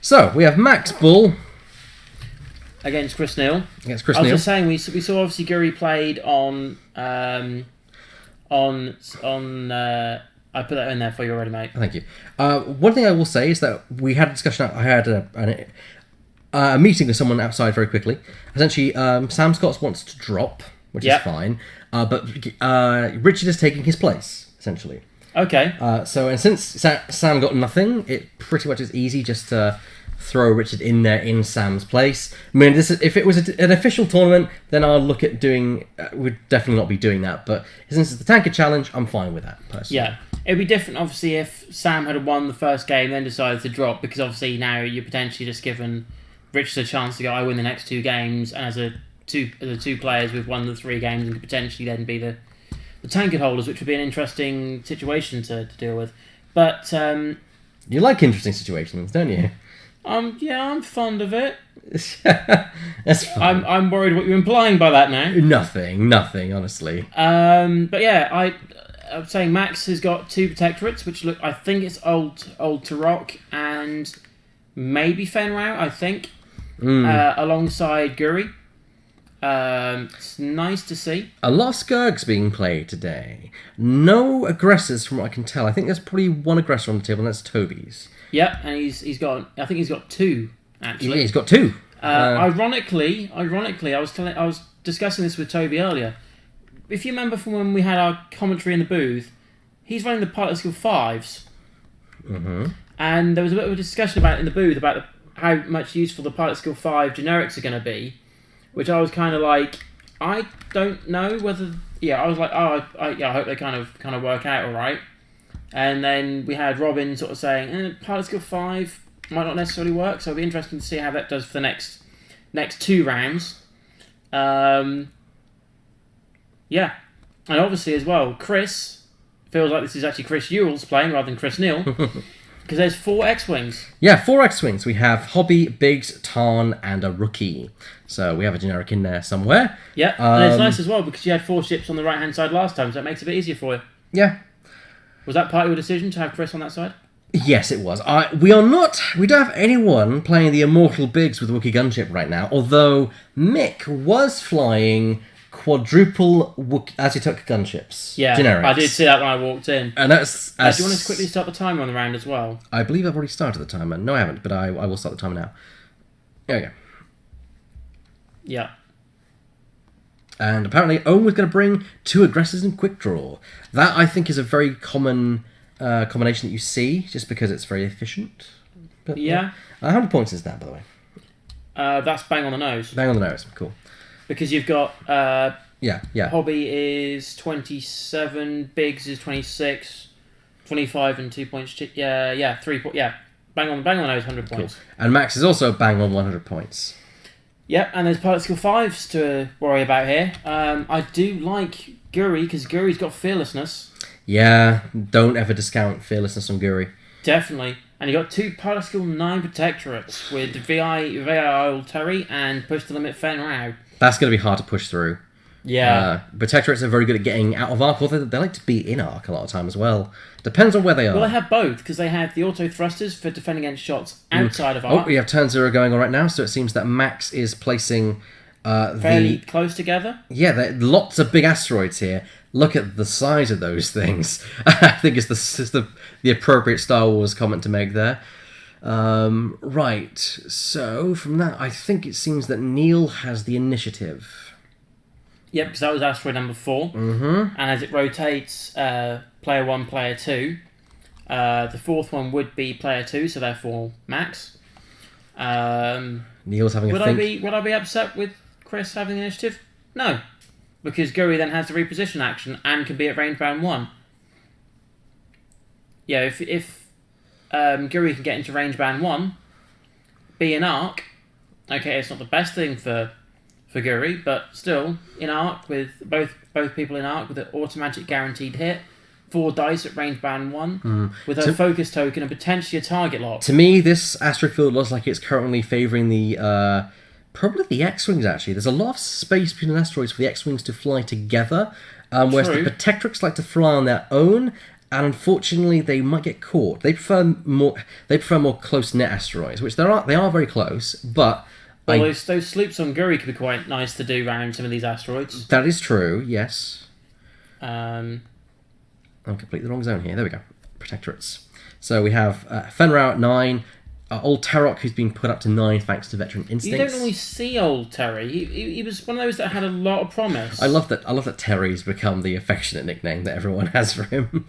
So, we have Max Bull against Chris Neal. I was just saying, we saw obviously Guri played on I put that in there for you already, mate. Thank you. One thing I will say is that we had a discussion. I had a meeting with someone outside very quickly. Essentially, Sam Scott wants to drop, which is fine, but Richard is taking his place, essentially. Okay. And since Sam got nothing, it pretty much is easy just to throw Richard in there in Sam's place. I mean, if it was an official tournament, then I'll look at doing... we'd definitely not be doing that, but since it's the Tankard Challenge, I'm fine with that, personally. Yeah. It'd be different, obviously, if Sam had won the first game, then decided to drop, because obviously now you're potentially just giving Richard a chance to go, I win the next 2 games, and as the two players, we've won the 3 games, and could potentially then be the Tankard holders, which would be an interesting situation to deal with. But... you like interesting situations, don't you? Yeah, I'm fond of it. That's fine. I'm worried what you're implying by that now. Nothing, honestly. But yeah, I'm saying Max has got 2 protectorates, which look, I think it's old Tarok and maybe Fenrau, I think, alongside Guri. It's nice to see. A lot of Skirgs being played today. No aggressors from what I can tell. I think there's probably 1 aggressor on the table, and that's Toby's. Yep, and he's got 2 actually. Yeah, he's got 2. Ironically, I was discussing this with Toby earlier. If you remember from when we had our commentary in the booth, he's running the pilot skill 5s. Mm-hmm. And there was a bit of a discussion about it in the booth about how much useful the pilot skill 5 generics are going to be, which I was kind of like, I don't know whether... Yeah, I was like, I hope they kind of work out all right. And then we had Robin sort of saying, pilot skill 5 might not necessarily work, so it'll be interesting to see how that does for the next 2 rounds. Yeah. And obviously as well, Chris feels like this is actually Chris Ewell's playing rather than Chris Neal. Because there's 4 X-Wings. Yeah, 4 X-Wings. We have Hobby, Biggs, Tarn, and a Rookie. So we have a generic in there somewhere. Yeah, and it's nice as well because you had 4 ships on the right-hand side last time, so it makes it a bit easier for you. Yeah. Was that part of your decision to have Chris on that side? Yes, it was. We don't have anyone playing the Immortal Biggs with Wookiee Gunship right now, although Mick was flying quadruple Azutug gunships. Yeah, generics. I did see that when I walked in. And that's... do you want to quickly start the timer on the round as well? I believe I've already started the timer. No, I haven't, but I will start the timer now. There we go. Yeah. And apparently Owen was going to bring 2 aggressors in quick draw. That, I think, is a very common combination that you see, just because it's very efficient. But, yeah. How many points is that, by the way? That's bang on the nose. Bang on the nose, cool. Because you've got... Yeah. Hobby is 27, Biggs is 26, 25 and 2 points. 3 points. Yeah, bang on the nose, 100 points. Cool. And Max is also bang on 100 points. Yep, and there's pilot skill 5s to worry about here. I do like Guri, because Guri's got fearlessness. Yeah, don't ever discount fearlessness on Guri. Definitely. And you got 2 pilot skill 9 protectorates with VI Old Terry and Push to Limit Fenrau. That's going to be hard to push through. Yeah. Protectorates are very good at getting out of arc, although they like to be in arc a lot of time as well. Depends on where they are. Well, they have both, because they have the auto thrusters for defending against shots outside of arc. Oh, we have turn 0 going on right now, so it seems that Max is placing fairly close together. Yeah, there are lots of big asteroids here. Look at the size of those things. I think it's the appropriate Star Wars comment to make there. Right, so from that, I think it seems that Neal has the initiative. Yep, because that was asteroid number 4. Mm-hmm. And as it rotates, player 1, player 2, the 4th one would be player 2, so therefore Max. Neal's having a think. Would I be upset with Chris having the initiative? No, because Guri then has the reposition action and can be at range bound 1. Yeah, if Guri can get into range bound 1, be in arc. Okay, it's not the best thing for Guri, but still in arc with both people in arc with an automatic guaranteed hit, 4 dice at range bound 1 with a focus token and potentially a target lock. To me, this asteroid field looks like it's currently favouring the probably the X-Wings. Actually, there's a lot of space between asteroids for the X-Wings to fly together, whereas the protectorates like to fly on their own. and unfortunately they might get caught. They prefer more close net asteroids, which they are very close, but well, those sloops on Guri could be quite nice to do around some of these asteroids. That is true, yes. I'm completely the wrong zone here. There we go. Protectorates. So we have Fenrir at 9, Old Tarok, who's been put up to 9 thanks to veteran instincts. You don't normally see Old Terry. He was one of those that had a lot of promise. I love that Terry's become the affectionate nickname that everyone has for him.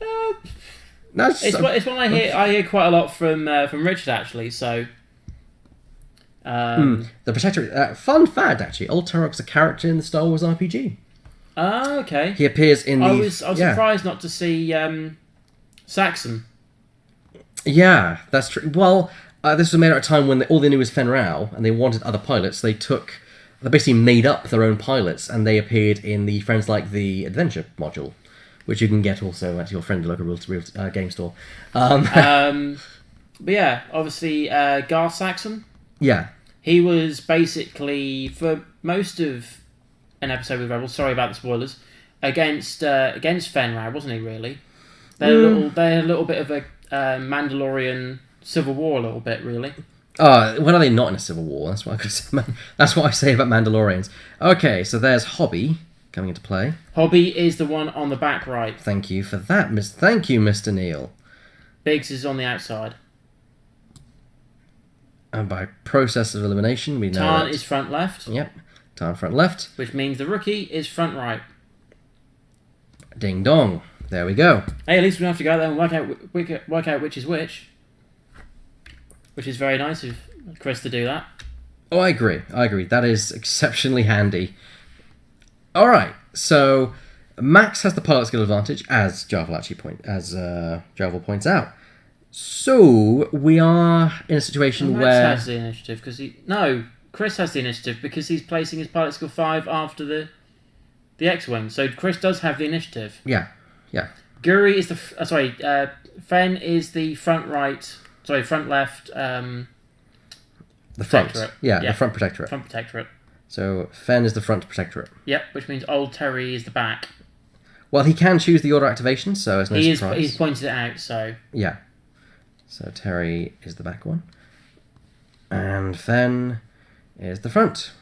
It's one I hear quite a lot from Richard, actually. So, the Protectorate. Fun fact, actually, Old Tarok's a character in the Star Wars RPG. Ah, okay. He appears in the. I was surprised not to see Saxon. Yeah, that's true. Well, this was made at a time when all they knew was Fenrir, and they wanted other pilots. They basically made up their own pilots, and they appeared in the Friends Like the Adventure module, which you can get also at your friendly local real game store. But yeah, obviously Garth Saxon. Yeah. He was basically, for most of an episode with Rebels, sorry about the spoilers, against Fenrir, wasn't he, really? They had a little bit of a Mandalorian civil war, a little bit, really. When are they not in a civil war? That's what I say about Mandalorians. Okay, so there's Hobby coming into play. Hobby is the one on the back right. Thank you for that, Thank you, Mr. Neal. Biggs is on the outside. And by process of elimination, we know Tarn is front left. Yep, Tarn front left. Which means the rookie is front right. Ding dong. There we go. Hey, at least we don't have to go out there and work out which is which. Which is very nice of Chris to do that. Oh, I agree. That is exceptionally handy. All right, so Max has the pilot skill advantage, as Jarvel points out. So we are in a situation Max where has the initiative Chris has the initiative because he's placing his pilot skill 5 after the X-wing. So Chris does have the initiative. Yeah. Guri is Fen is the front left. The front. Yeah, the front protectorate. Front protectorate. So Fen is the front protectorate. Yep, which means Old Terry is the back. Well, he can choose the order activation, so it's no surprise. He's pointed it out, so... Yeah. So Terry is the back one. And Fen is the front.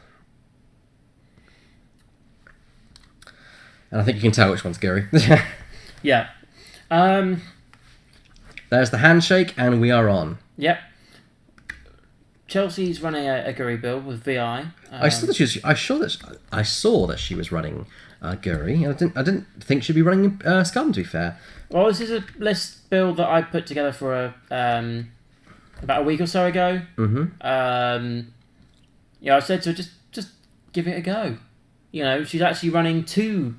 And I think you can tell which one's Guri. Yeah. There's the handshake, and we are on. Yep. Chelsea's running a Guri build with VI. I saw that she was running Guri. I didn't think she'd be running Scum, to be fair. Well, this is a list build that I put together for about a week or so ago. Mm-hmm. I said to her, just give it a go. You know, she's actually running 2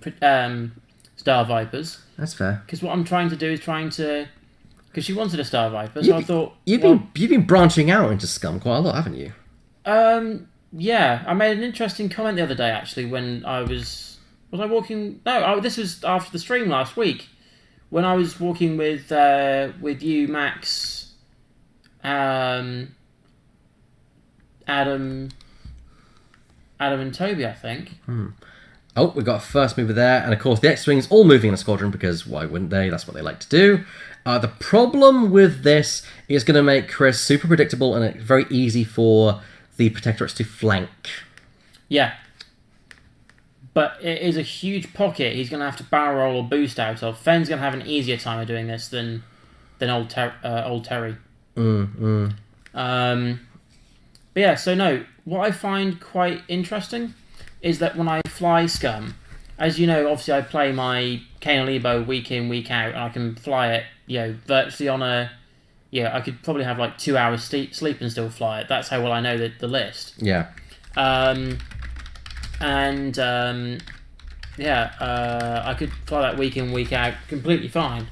Star Vipers. That's fair. Because what I'm trying to do is because she wanted a Star Viper, so I thought... You've been branching out into Scum quite a lot, haven't you? Yeah. I made an interesting comment the other day, actually, when I was... Was I walking... No, this was after the stream last week. When I was walking with you, Max, Adam and Toby, I think. Oh, we've got a first mover there, and of course the X-Wings all moving in a squadron, because why wouldn't they? That's what they like to do. The problem with this is going to make Chris super predictable, and it's very easy for the Protectorates to flank. Yeah. But it is a huge pocket he's going to have to barrel roll or boost out of. Fenn's going to have an easier time of doing this than old Terry. But yeah, so no, what I find quite interesting is that when I fly Scum, as you know, obviously I play my Kane Lebo week in, week out, and I can fly it, virtually on a... I could probably have like 2 hours sleep and still fly it. That's how well I know the list. Yeah. I could fly that week in, week out completely fine.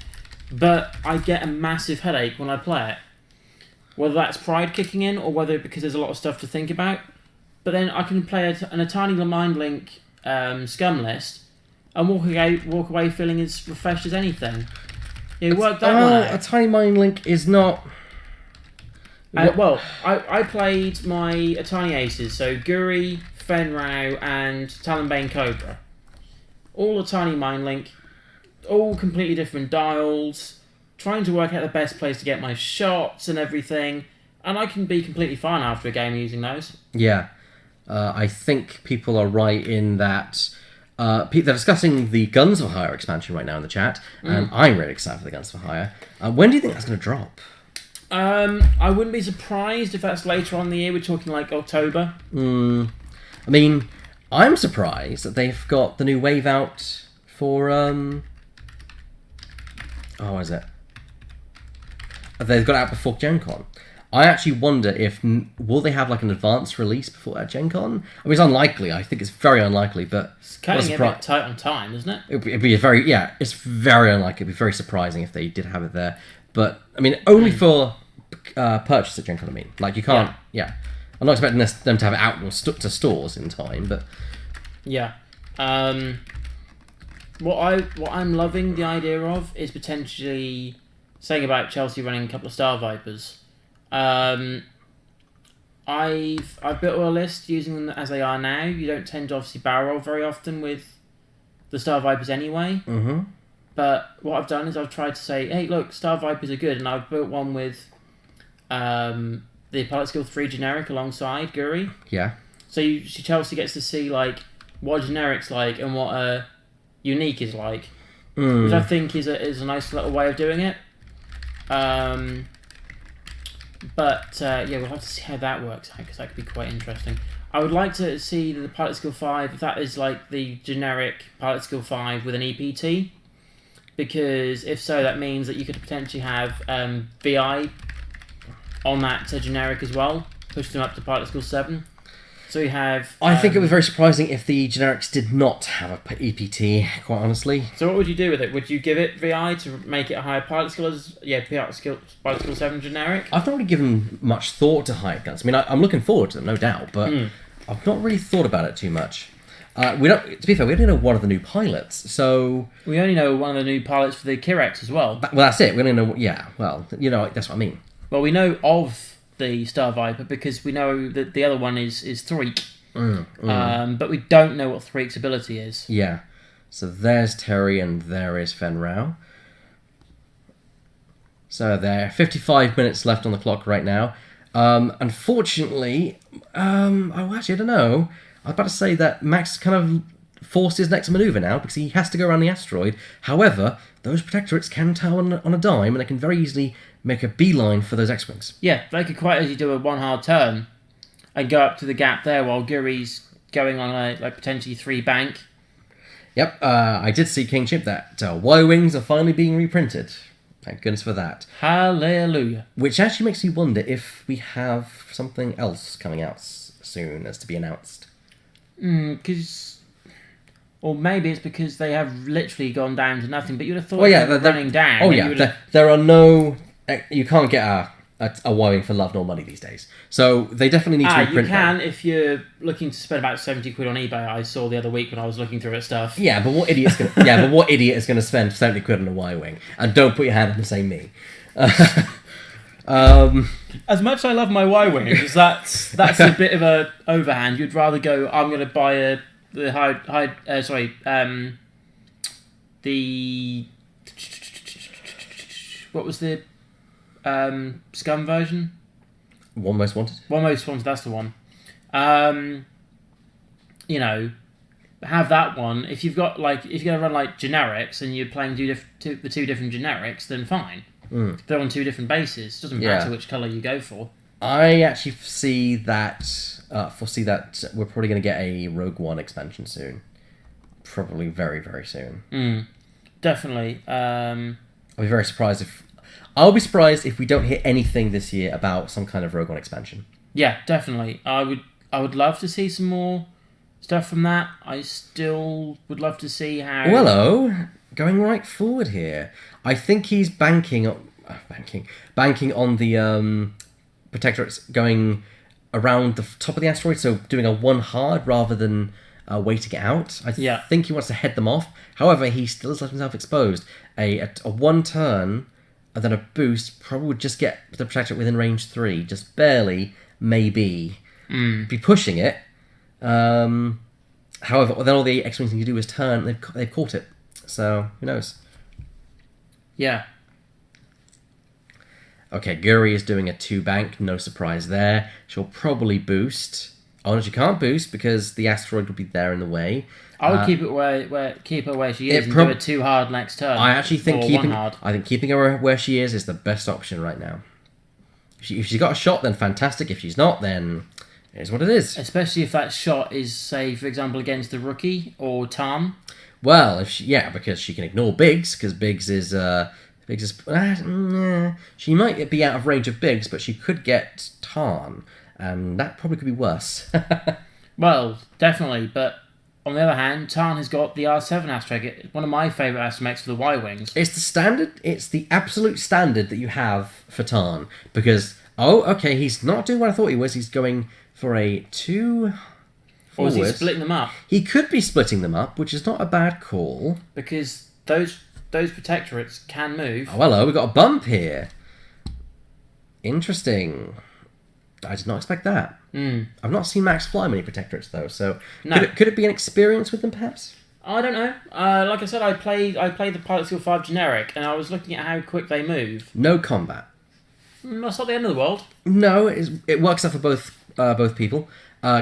But I get a massive headache when I play it. Whether that's pride kicking in, or whether because there's a lot of stuff to think about. But then I can play a tiny Mind Link Scum list and walk away feeling as refreshed as anything. It worked that one out. A tiny Mind Link is not... I played my Atani Aces, so Guri, Fenrau, and Talonbane Cobra. All a tiny Mind Link. all completely different dials, trying to work out the best place to get my shots and everything, and I can be completely fine after a game using those. Yeah. I think people are right in that they're discussing the Guns for Hire expansion right now in the chat, and I'm really excited for the Guns for Hire. When do you think that's going to drop? I wouldn't be surprised if that's later on in the year. We're talking like October. I mean, I'm surprised that they've got the new wave out for what is it? They've got it out before Gen Con. I actually wonder if will they have like an advanced release before Gen Con? I mean, it's unlikely. I think it's very unlikely, but It's kind of a bit tight on time, isn't it? It'd be it's very unlikely. It'd be very surprising if they did have it there. But I mean, only for purchase at Gen Con. I mean, like you can't. Yeah, I'm not expecting them to have it out to stores in time, but yeah. What I'm loving the idea of is potentially saying about Chelsea running a couple of Star Vipers. I've built a list using them as they are now. You don't tend to obviously barrel roll very often with the Star Vipers anyway. Mm-hmm. But what I've done is I've tried to say, hey, look, Star Vipers are good, and I've built one with the Pilot Skill 3 generic alongside Guri. Yeah. So Chelsea gets to see like what a generic's like and what a unique is like, which I think is a nice little way of doing it. But we'll have to see how that works out because that could be quite interesting. I would like to see the Pilot Skill 5, if that is like the generic Pilot Skill 5 with an EPT, because if so, that means that you could potentially have VI on that generic as well, push them up to Pilot Skill 7. So we have... I think it would be very surprising if the generics did not have a EPT, quite honestly. So what would you do with it? Would you give it VI to make it a higher Pilot Skill Pilot Skill 7 generic? I've not really given much thought to higher guns. I mean, I'm looking forward to them, no doubt, but I've not really thought about it too much. To be fair, we only know one of the new pilots, so... We only know one of the new pilots for the Kirex as well. Well, that's it. We only know... Yeah, well, that's what I mean. Well, we know of the Star Viper because we know that the other one is Threek. But we don't know what Threek's ability is. Yeah. So there's Terry and there is Fen Rao. So there are 55 minutes left on the clock right now. Unfortunately, I don't know. I was about to say that Max kind of forced his next manoeuvre now because he has to go around the asteroid. However, those protectorates can turn on a dime and they can very easily make a beeline for those X-Wings. Yeah, they could quite easily do a one hard turn and go up to the gap there while Guri's going on a potentially 3 bank. Yep, I did see King Chip that Y-Wings are finally being reprinted. Thank goodness for that. Hallelujah. Which actually makes me wonder if we have something else coming out soon as to be announced. Or maybe it's because they have literally gone down to nothing, but you'd have thought they were running down. Oh yeah, there are no... You can't get a Y-Wing for love nor money these days. So they definitely need to reprint you can them. if you're looking to spend about 70 quid on eBay. I saw the other week when I was looking through it stuff. Yeah, but what idiot is going to spend 70 quid on a Y-Wing? And don't put your hand up and say me. As much as I love my Y-Wings, that's a bit of a overhand. You'd rather go, I'm going to buy what was the Scum version? One Most Wanted? One Most Wanted, that's the one. Have that one. If you're going to run generics and you're playing the two different generics, then fine. They're on 2 different bases. Doesn't matter which colour you go for. I actually foresee that we're probably going to get a Rogue One expansion soon. Probably very, very soon. Definitely. I'll be surprised if we don't hear anything this year about some kind of Rogue One expansion. Yeah, definitely. I would love to see some more stuff from that. I still would love to see how... Willow, going right forward here. I think he's banking on the protectorates going around the top of the asteroid, so doing a 1 hard rather than waiting it out. I think he wants to head them off. However, he still has left himself exposed. A 1 turn and then a boost probably would just get the protectorate within range 3, just barely, maybe. Be pushing it. However, then all the X-Wings need to do is turn. They've caught it. So, who knows? Yeah. Okay, Guri is doing a 2-bank, no surprise there. She'll probably boost. Oh no, she can't boost because the asteroid will be there in the way. I would keep it keep her where she is and do it 2 hard next turn. I actually think one hard. I think keeping her where she is the best option right now. If she's got a shot, then fantastic. If she's not, then it is what it is. Especially if that shot is, say, for example, against the rookie or Tom. Well, because she can ignore Biggs, because Biggs is she might be out of range of Biggs, but she could get Tarn, and that probably could be worse. Well, definitely, but on the other hand, Tarn has got the R7 astromech, one of my favourite astromechs for the Y-Wings. It's the standard, it's the absolute standard that you have for Tarn, because, okay, he's not doing what I thought he was, he's going for a 2 forward. Or is he splitting them up? He could be splitting them up, which is not a bad call. Because those protectorates can move. Oh, hello, we've got a bump here. Interesting. I did not expect that. I've not seen Max fly many protectorates though, so no. could it be an experience with them perhaps? I don't know. Like I said, I played the Pilot Skill 5 generic, and I was looking at how quick they move. No combat. That's not the end of the world. No, it works out for both people.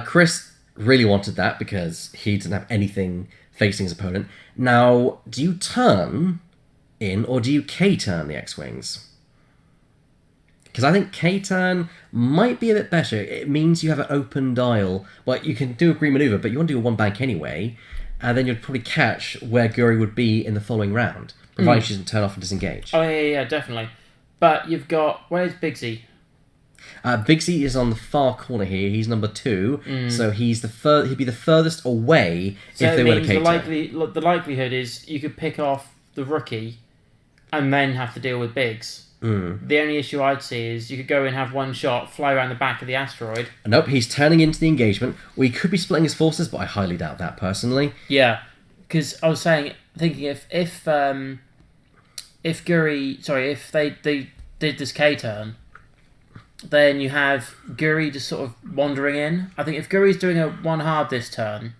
Chris really wanted that because he doesn't have anything facing his opponent. Now, do you turn in or do you K-turn the X-Wings? Because I think K-turn might be a bit better. It means you have an open dial. Well, you can do a green maneuver, but you want to do a 1-bank anyway, and then you'd probably catch where Guri would be in the following round, provided she doesn't turn off and disengage. Oh, yeah, definitely. But you've got... Where's Biggsy? Biggsy is on the far corner here. He's number 2, so he'd be the furthest away if they were to K-turn. The likelihood is you could pick off the rookie and then have to deal with Biggs. The only issue I'd see is you could go and have one shot, fly around the back of the asteroid. Nope, he's turning into the engagement. We could be splitting his forces, but I highly doubt that personally. Yeah, because I was thinking if they did this K-turn, then you have Guri just sort of wandering in. I think if Guri's doing a 1 hard this turn,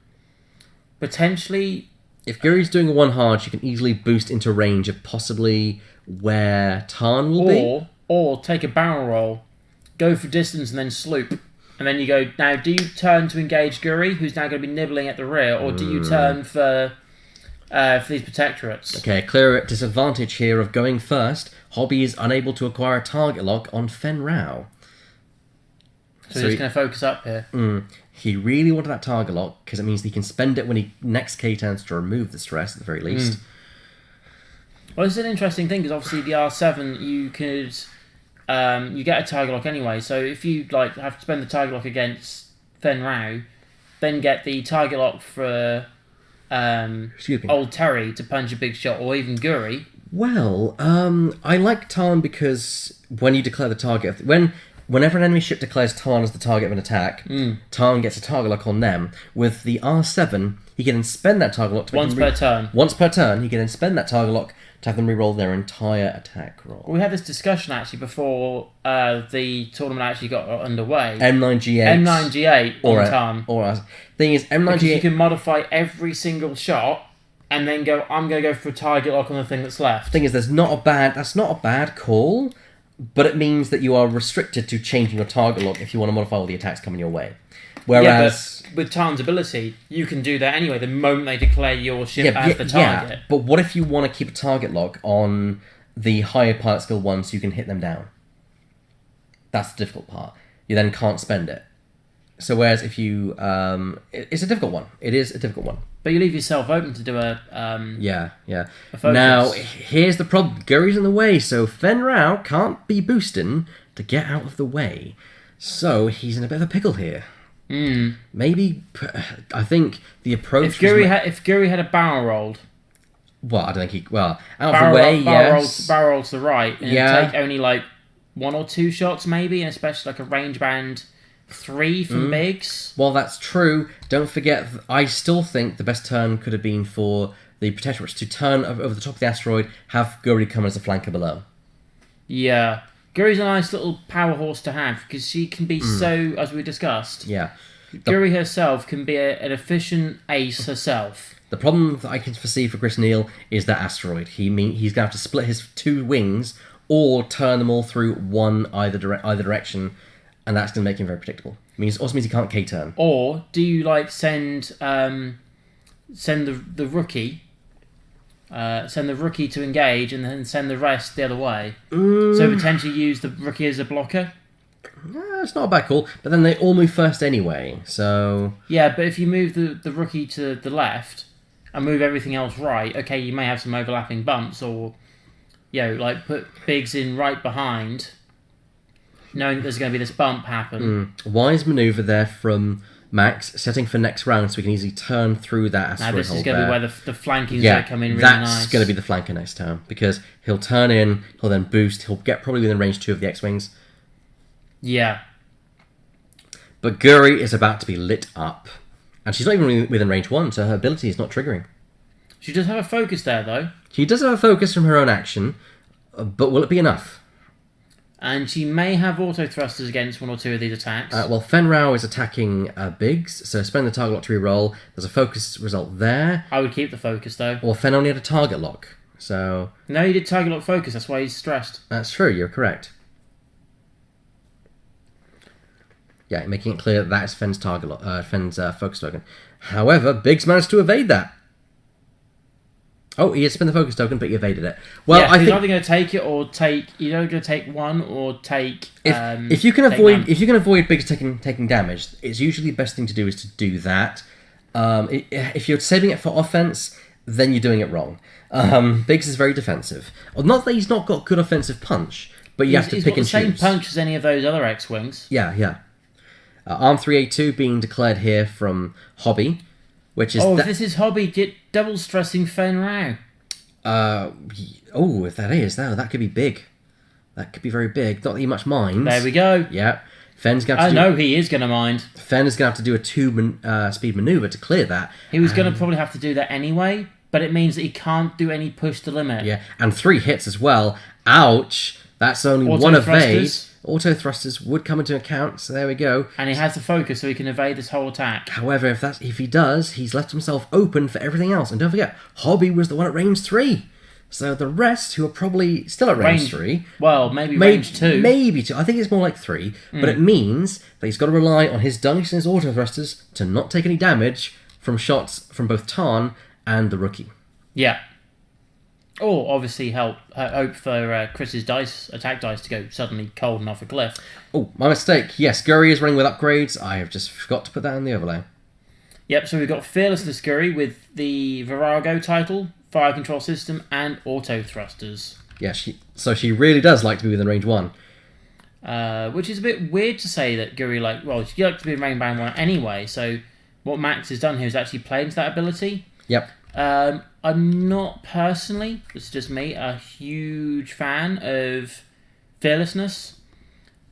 potentially... If Guri's doing a 1 hard, she can easily boost into range of possibly where Tarn will be. Or take a barrel roll, go for distance and then sloop. And then you go, now do you turn to engage Guri, who's now going to be nibbling at the rear, or do you turn for these protectorates? Okay, clear disadvantage here of going first. Hobby is unable to acquire a target lock on Fen Rao. So he's going to focus up here. He really wanted that target lock because it means he can spend it when he next K-turns to remove the stress at the very least. Well, it's an interesting thing because obviously the R7 you could you get a target lock anyway. So if you have to spend the target lock against Fen Rao, then get the target lock for old Terry to punch a big shot, or even Guri. Well, I like Tarn because when you declare the target, whenever an enemy ship declares Tarn as the target of an attack, Tarn gets a target lock on them. With the R7, he can then spend that target lock to once per turn. Once per turn, he can then spend that target lock to have them reroll their entire attack roll. We had this discussion actually before the tournament actually got underway. M9G8 on Tarn. Thing is, M9G8 because you can modify every single shot and then go, I'm going to go for a target lock on the thing that's left. Thing is, that's not a bad call, but it means that you are restricted to changing your target lock if you want to modify all the attacks coming your way. Whereas but with Tarn's ability, you can do that anyway the moment they declare your ship as the target. Yeah, but what if you want to keep a target lock on the higher pilot skill one so you can hit them down? That's the difficult part. You then can't spend it. So whereas if you... it's a difficult one. It is a difficult one. But you leave yourself open to do a... Yeah. A focus. Now, here's the problem. Guri's in the way, so Fen Rao can't be boosting to get out of the way. So he's in a bit of a pickle here. Maybe... I think the approach... If Guri had a barrel rolled... Well, I don't think he... Well, out of the way, yes. Barrel rolls to the right. And it'd take only 1 or 2 shots maybe, and especially a range band... 3 from Biggs. Well, that's true. Don't forget, I still think the best turn could have been for the protectorates to turn over the top of the asteroid, have Guri come as a flanker below. Yeah. Guri's a nice little power horse to have, because she can be so, as we discussed. Yeah. Guri herself can be an efficient ace herself. The problem that I can foresee for Chris Neal is that asteroid. He's going to have to split his 2 wings or turn them all through either direction, and that's going to make him very predictable. It also means he can't K-turn. Or do you like send the rookie? Send the rookie to engage and then send the rest the other way. So potentially use the rookie as a blocker. It's not a bad call, but then they all move first anyway, so... Yeah, but if you move the rookie to the left and move everything else right, okay, you may have some overlapping bumps, or, like put Biggs in right behind, knowing that there's going to be this bump happen. Wise manoeuvre there from Max, setting for next round so we can easily turn through that asteroid Now this is going to be where the flanking's going to come in really that's nice. going to be the flanker next turn, because he'll turn in, he'll then boost, he'll get probably within range 2 of the X-Wings. Yeah. But Guri is about to be lit up. And she's not even within range 1, so her ability is not triggering. She does have a focus there, though. She does have a focus from her own action, but will it be enough? And she may have auto thrusters against 1 or 2 of these attacks. Well, Fenrau is attacking Biggs, so spend the target lock to reroll. There's a focus result there. I would keep the focus, though. Or Fen only had a target lock, so... No, he did target lock focus, that's why he's stressed. That's true, you're correct. Yeah, making it clear that is Fen's Fen's focus token. However, Biggs managed to evade that. Oh, he had spent the focus token, but he evaded it. Well, yeah, I think he's either going to take it or take. You're either going to take one or take. If you can avoid Biggs taking damage, it's usually the best thing to do is to do that. If you're saving it for offense, then you're doing it wrong. Biggs is very defensive. Not that he's not got good offensive punch, but you have to pick and choose. He's got the same punch as any of those other X-Wings. Yeah. Arm 382 being declared here from Hobby, which is... this is Hobby double stressing Fenrau. If that is, that could be big. That could be very big. Not that he much minds. There we go. Yeah. Fen's going to he is going to mind. Fen is going to have to do a 2-speed maneuver to clear that. He was going to probably have to do that anyway, but it means that he can't do any push to limit. Yeah, and 3 hits as well. Ouch! That's only one evade. Auto thrusters would come into account, so there we go. And he has the focus, so he can evade this whole attack. However, if he does, he's left himself open for everything else. And don't forget, Hobby was the one at range 3. So the rest, who are probably still at range 3... Well, maybe range 2. Maybe 2. I think it's more like 3. But it means that he's got to rely on his dice and his auto thrusters to not take any damage from shots from both Tarn and the rookie. Yeah. Or obviously hope for Chris's attack dice to go suddenly cold and off a cliff. Oh, my mistake. Yes, Guri is running with upgrades. I have just forgot to put that in the overlay. Yep, so we've got Fearlessness Guri with the Virago title, fire control system, and auto thrusters. Yeah, she really does like to be within range 1. Which is a bit weird to say that Guri she likes to be in range band 1 anyway, so what Max has done here is actually play into that ability. Yep. I'm not personally, this is just me, a huge fan of Fearlessness.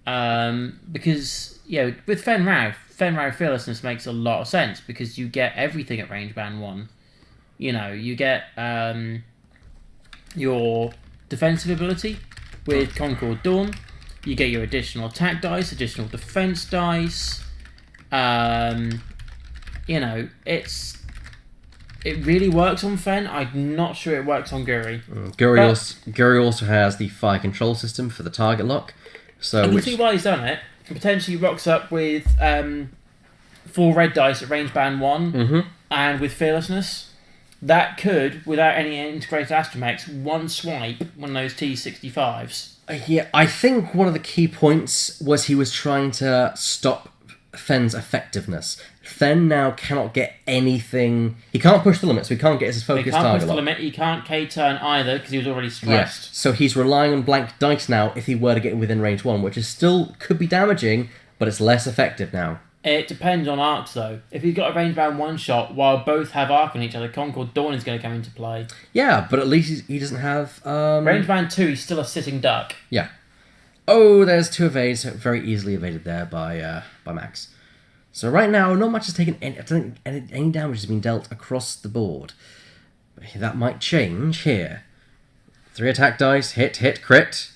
Because, with Fenrau Fearlessness makes a lot of sense because you get everything at range band 1. You get your defensive ability with Concord Dawn. You get your additional attack dice, additional defense dice. It really works on Fen. I'm not sure it works on Guri. Guri also has the fire control system for the target lock. So you can see why he's done it. He potentially rocks up with 4 red dice at range band 1, and with Fearlessness. That could, without any integrated astromechs, one swipe one of those T-65s. Yeah, I think one of the key points was he was trying to stop Fen's effectiveness. Fen now cannot get anything. He can't push the limit, so he can't get his focus target. He can't push the limit. He can't K-turn either because he was already stressed. Yes. So he's relying on blank dice now if he were to get within range 1, which is still could be damaging, but it's less effective now. It depends on arcs though. If he's got a range bound 1 shot while both have arc on each other, Concord Dawn is going to come into play. Yeah, but at least he doesn't have range bound 2. He's still a sitting duck. Yeah. Oh, there's 2 evades, very easily evaded there by Max. So right now, not much has taken. Any damage has been dealt across the board. But that might change here. 3 attack dice, hit, crit.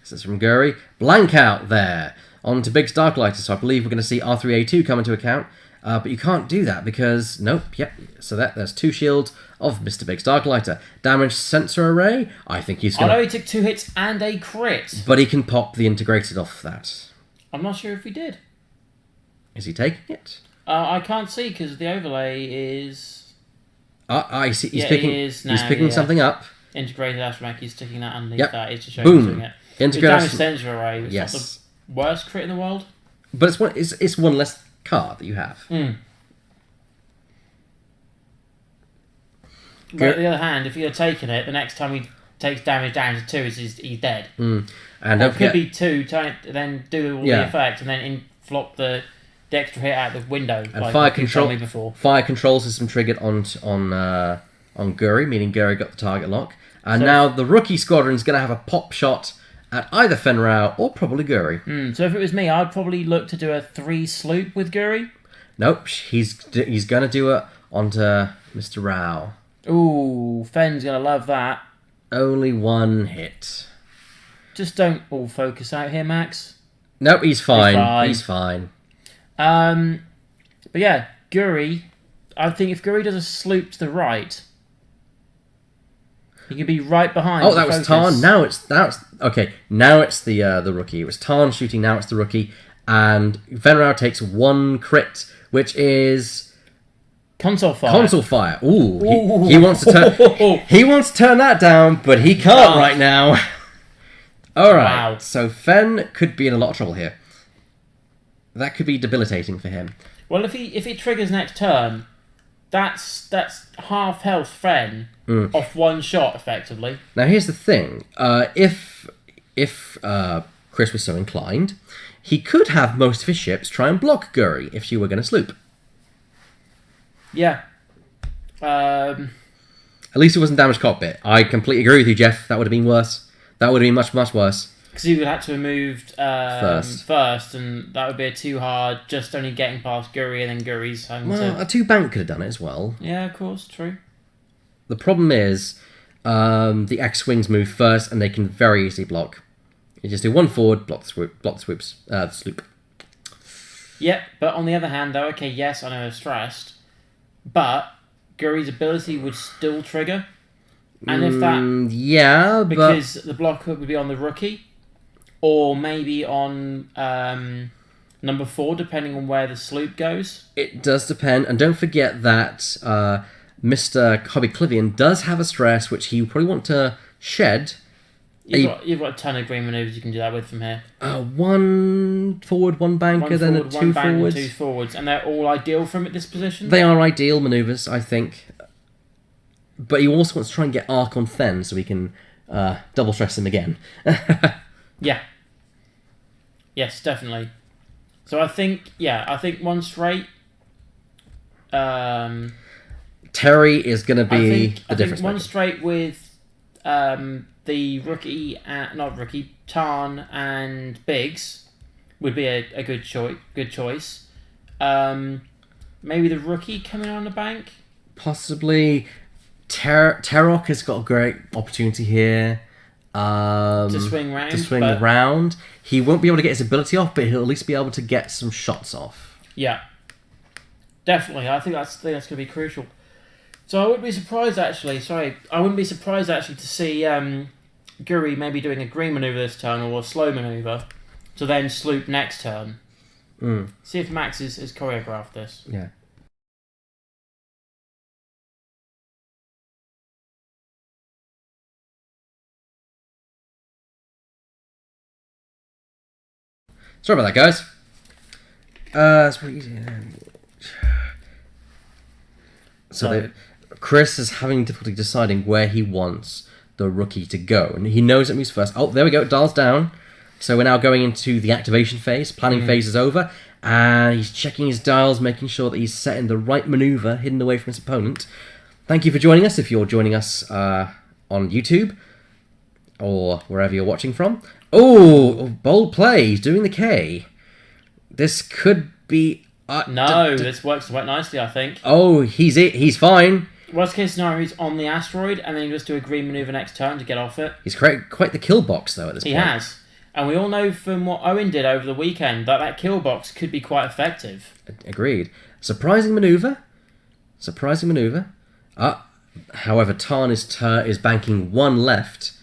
This is from Guri. Blank out there. onto Big's Darklighter. So I believe we're going to see R3A2 come into account. But you can't do that because... Nope, yep. So there's 2 shields of Mr. Big's Darklighter. Damage sensor array, I think he's going to... I know he took 2 hits and a crit. But he can pop the integrated off that. I'm not sure if he did. Is he taking it? I can't see because the overlay is... I see. He's he's picking something up. Integrated astromech, he's sticking that underneath that. It's to show Boom. he's doing it. Integrated damage sensor array, which yes. is not the worst crit in the world. But it's one less card that you have. But on the other hand, if you're taking it, the next time he takes damage down to 2, he's dead. And it could be 2, then do all the effect, and then flop the extra hit out the window. And like fire you told me control. before. Fire control system triggered on Guri, meaning Guri got the target lock. And now the rookie squadron's going to have a pop shot at either Fenrau or probably Guri. So if it was me, I'd probably look to do a 3 sloop with Guri. Nope, he's going to do it onto Mr. Rao. Ooh, Fen's going to love that. Only 1 hit. Just don't all focus out here, Max. Nope, he's fine. He's fine. But yeah, Guri, I think if Guri does a sloop to the right, he can be right behind. Oh, that was Tarn. Now it's okay. Now it's the rookie. It was Tarn shooting. Now it's the rookie, and Fenrau takes 1 crit, which is console fire. Console fire. Ooh, he wants to turn. He wants to turn that down, but he can't right now. All right. Wow. So Fen could be in a lot of trouble here. That could be debilitating for him. Well, if he triggers next turn, that's half health Fen off 1 shot effectively. Now here's the thing: if Chris was so inclined, he could have most of his ships try and block Guri if she were going to sloop. Yeah. At least it wasn't damaged cockpit. I completely agree with you, Jeff. That would have been worse. That would have been much, much worse. Because he would have had to have moved first, and that would be too hard, just only getting past Guri, and then Guri's having to... a 2-bank could have done it as well. Yeah, of course, true. The problem is, the X-Wings move first, and they can very easily block. You just do 1 forward, block the sloop. Yep, but on the other hand, though, okay, yes, I know they're stressed, but Guri's ability would still trigger. And if that... yeah, because the block would be on the rookie, or maybe on number 4, depending on where the sloop goes. It does depend, and don't forget that Mr. Hobby Clivian does have a stress, which he would probably want to shed. You've got a ton of green maneuvers you can do that with from here. 1 forward, 1 banker, then a 2 forwards. 2 forwards, and they're all ideal from at this position? They are ideal maneuvers, I think. But he also wants to try and get Arc on Fen so he can double stress him again. Yeah. Yes, definitely. So I think 1 straight. Terry is going to be the difference maker. 1 straight with the rookie, Tarn and Biggs would be a good choice. Maybe the rookie coming on the bank? Possibly. Tarok has got a great opportunity here. To swing round. He won't be able to get his ability off, but he'll at least be able to get some shots off. Yeah. Definitely. I think that's going to be crucial. So I wouldn't be surprised actually. To see Guri maybe doing a green maneuver this turn or a slow maneuver to then sloop next turn. See if Max is choreographed this. Yeah. Sorry about that, guys. It's pretty easy. So Chris is having difficulty deciding where he wants the rookie to go. And he knows it moves first. Oh, there we go. Dials down. So we're now going into the activation phase. Planning phase is over. And he's checking his dials, making sure that he's setting the right maneuver, hidden away from his opponent. Thank you for joining us if you're joining us on YouTube or wherever you're watching from. Oh, bold play. He's doing the K. This could be... this works quite nicely, I think. Oh, he's fine. Worst case scenario, he's on the asteroid, and then he just do a green maneuver next turn to get off it. He's quite the kill box, though, at this point. He has. And we all know from what Owen did over the weekend that kill box could be quite effective. Agreed. Surprising manoeuvre. However, Tarn is banking one left.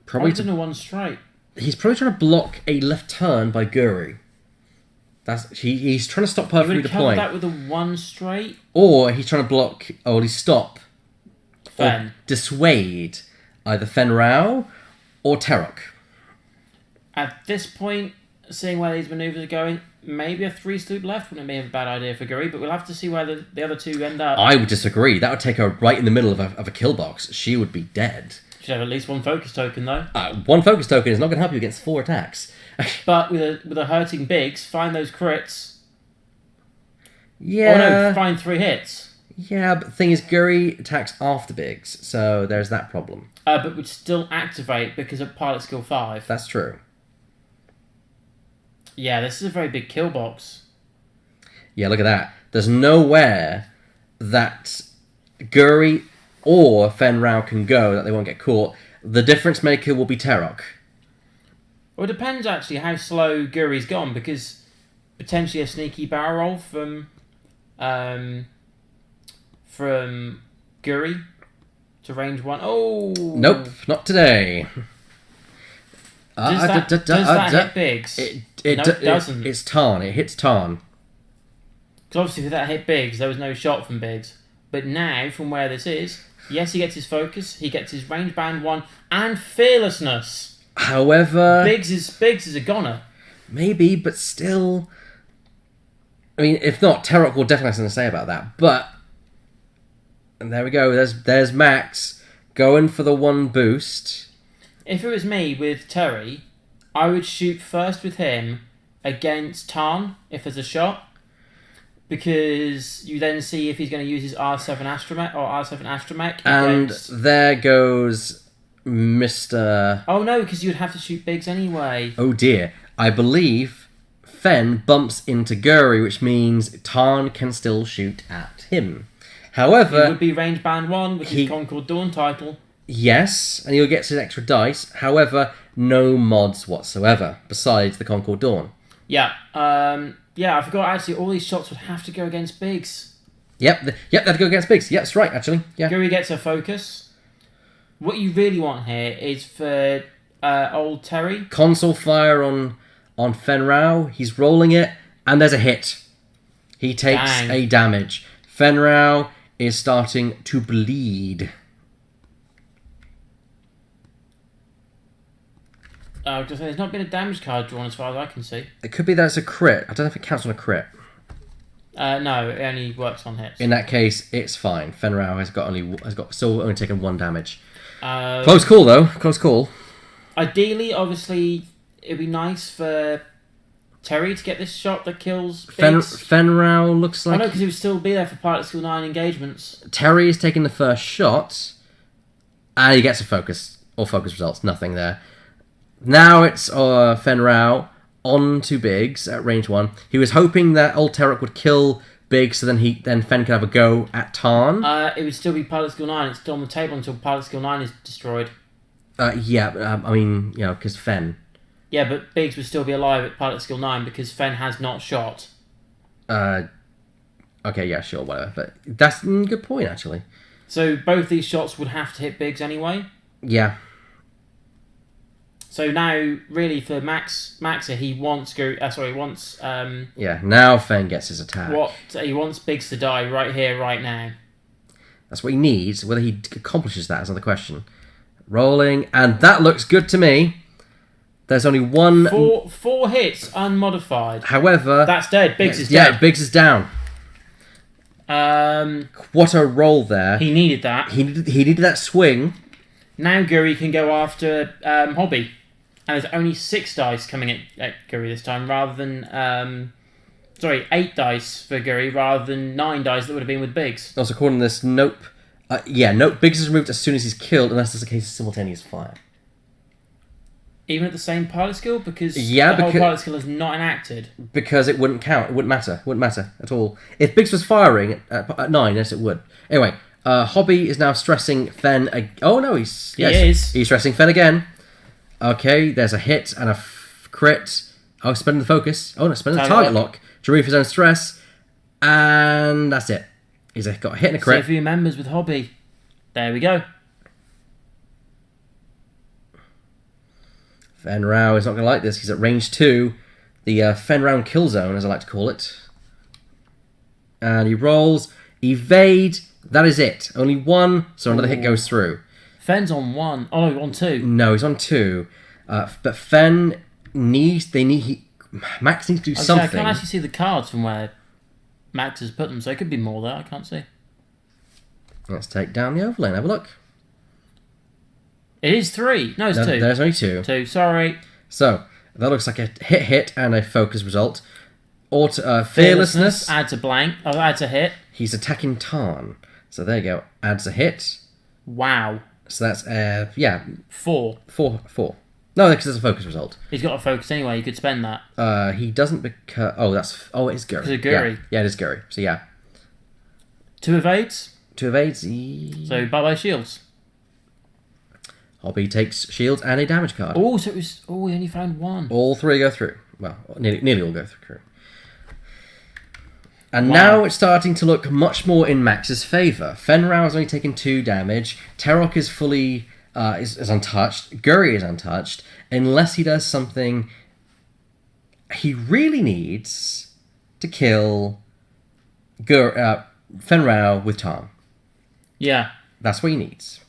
Probably to one straight. He's probably trying to block a left turn by Guri. He's trying to stop perfectly deploying. That with a one straight? Or he's trying to block, or at least stop, Fen. or dissuade either Fen Rao or Terok. At this point, seeing where these manoeuvres are going, maybe a 3-sloop left wouldn't be a bad idea for Guri, but we'll have to see where the other two end up. I would disagree. That would take her right in the middle of a kill box. She would be dead. Should have at least one focus token, though. One focus token is not going to help you against 4 attacks. But with a hurting Biggs, find those crits. Yeah. Oh no, find 3 hits. Yeah, but the thing is, Guri attacks after Biggs, so there's that problem. But would still activate because of pilot skill 5. That's true. Yeah, this is a very big kill box. Yeah, look at that. There's nowhere that Guri or Fen Rao can go that they won't get caught. The difference maker will be Terok. Well, it depends actually how slow Guri's gone, because potentially a sneaky barrel roll from Guri to range 1. Oh! Nope, not today. Does that hit Biggs? It doesn't. It's Tarn. It hits Tarn. Because obviously if that hit Biggs, there was no shot from Biggs. But now, from where this is, yes, he gets his focus, he gets his range band 1, and fearlessness. However, Biggs is a goner. Maybe, but still. I mean, if not, Terok will definitely have something to say about that. But, and there we go. There's Max going for the 1 boost. If it was me with Terry, I would shoot first with him against Tarn if there's a shot, because you then see if he's going to use his R7 Astromech or R7 Astromech. And there goes Mr. Oh no, because you'd have to shoot Biggs anyway. Oh dear. I believe Fen bumps into Guri, which means Tarn can still shoot at him. However, he would be range band 1 with his Concord Dawn title. Yes, and he'll get his extra dice. However, no mods whatsoever besides the Concord Dawn. Yeah. I forgot actually all these shots would have to go against Biggs. Yep, that'd go against Biggs. Yep, that's right, actually. Yeah. Guri gets a focus. What you really want here is for old Terry. Console fire on Fen Rao. He's rolling it, and there's a hit. He takes a damage. Fen Rao is starting to bleed. There's not been a damage card drawn as far as I can see. It could be that it's a crit. I don't know if it counts on a crit. No, it only works on hits. In that case, it's fine. Fen Rao has still only taken 1 damage. Close call though. Close call. Ideally, obviously, it'd be nice for Terry to get this shot that kills Biggs. Fen Rao looks like. I know, because he would still be there for Pilot Skill 9 engagements. Terry is taking the first shot, and he gets a focus or focus results. Nothing there. Now it's Fen Rao on to Biggs at range 1. He was hoping that old Terok would kill Biggs, so then Fen could have a go at Tarn. It would still be Pilot Skill 9. It's still on the table until Pilot Skill 9 is destroyed. I mean, because Fen. Yeah, but Biggs would still be alive at Pilot Skill 9 because Fen has not shot. Okay, yeah, sure, whatever. But that's a good point, actually. So both these shots would have to hit Biggs anyway? Yeah. So now, really, for Maxer, he wants now Fen gets his attack. He wants Biggs to die right here, right now. That's what he needs. Whether he accomplishes that is another question. Rolling, and that looks good to me. There's only one... Four hits, unmodified. However... That's dead. Biggs is dead. Yeah, Biggs is down. What a roll there. He needed that. He needed that swing. Now Guri can go after Hobby. And there's only 6 dice coming at Guri this time, rather than... 8 dice for Guri, rather than 9 dice that would have been with Biggs. Also, according to this, nope. Nope, Biggs is removed as soon as he's killed, unless there's a case of simultaneous fire. Even at the same pilot skill? Because the whole pilot skill is not enacted. Because it wouldn't count. It wouldn't matter. It wouldn't matter at all. If Biggs was firing at 9, yes, it would. Anyway, Hobby is now stressing Fen... Oh, no, he is. He's stressing Fen again. Okay, there's a hit and a crit. Oh, spending the focus. Oh, no, spending the target lock to remove his own stress. And that's it. He's got a hit and a crit. See if he remembers with hobby. There we go. Fenrau is not going to like this. He's at range 2. The Fenrau kill zone, as I like to call it. And he rolls. Evade. That is it. Only 1, so another hit goes through. Fen's on 1. Oh, no, on 2. No, he's on 2. But Fen needs... Max needs to do something. I can't actually see the cards from where Max has put them, so it could be more there. I can't see. Let's take down the overlay and have a look. It is 3. No, it's 2. There's only 2. 2, sorry. So, that looks like a hit and a focus result. Fearlessness. Adds a blank. Oh, adds a hit. He's attacking Tarn. So there you go. Adds a hit. Wow. So that's, 4. 4. No, because it's a focus result. He's got a focus anyway. You could spend that. He doesn't because... Oh, it is Guri. It's Guri. Yeah, it is Guri. So yeah. 2 evades. 2 evades. So bye-bye shields. Hobby takes shields and a damage card. Oh, so it was... Oh, we only found 1. All 3 go through. Well, nearly all go through. And now it's starting to look much more in Max's favour. Fenrau has only taken 2 damage. Terok is fully... is untouched. Guri is untouched. Unless he does something... He really needs to kill Fenrau with Tarn. Yeah. That's what he needs.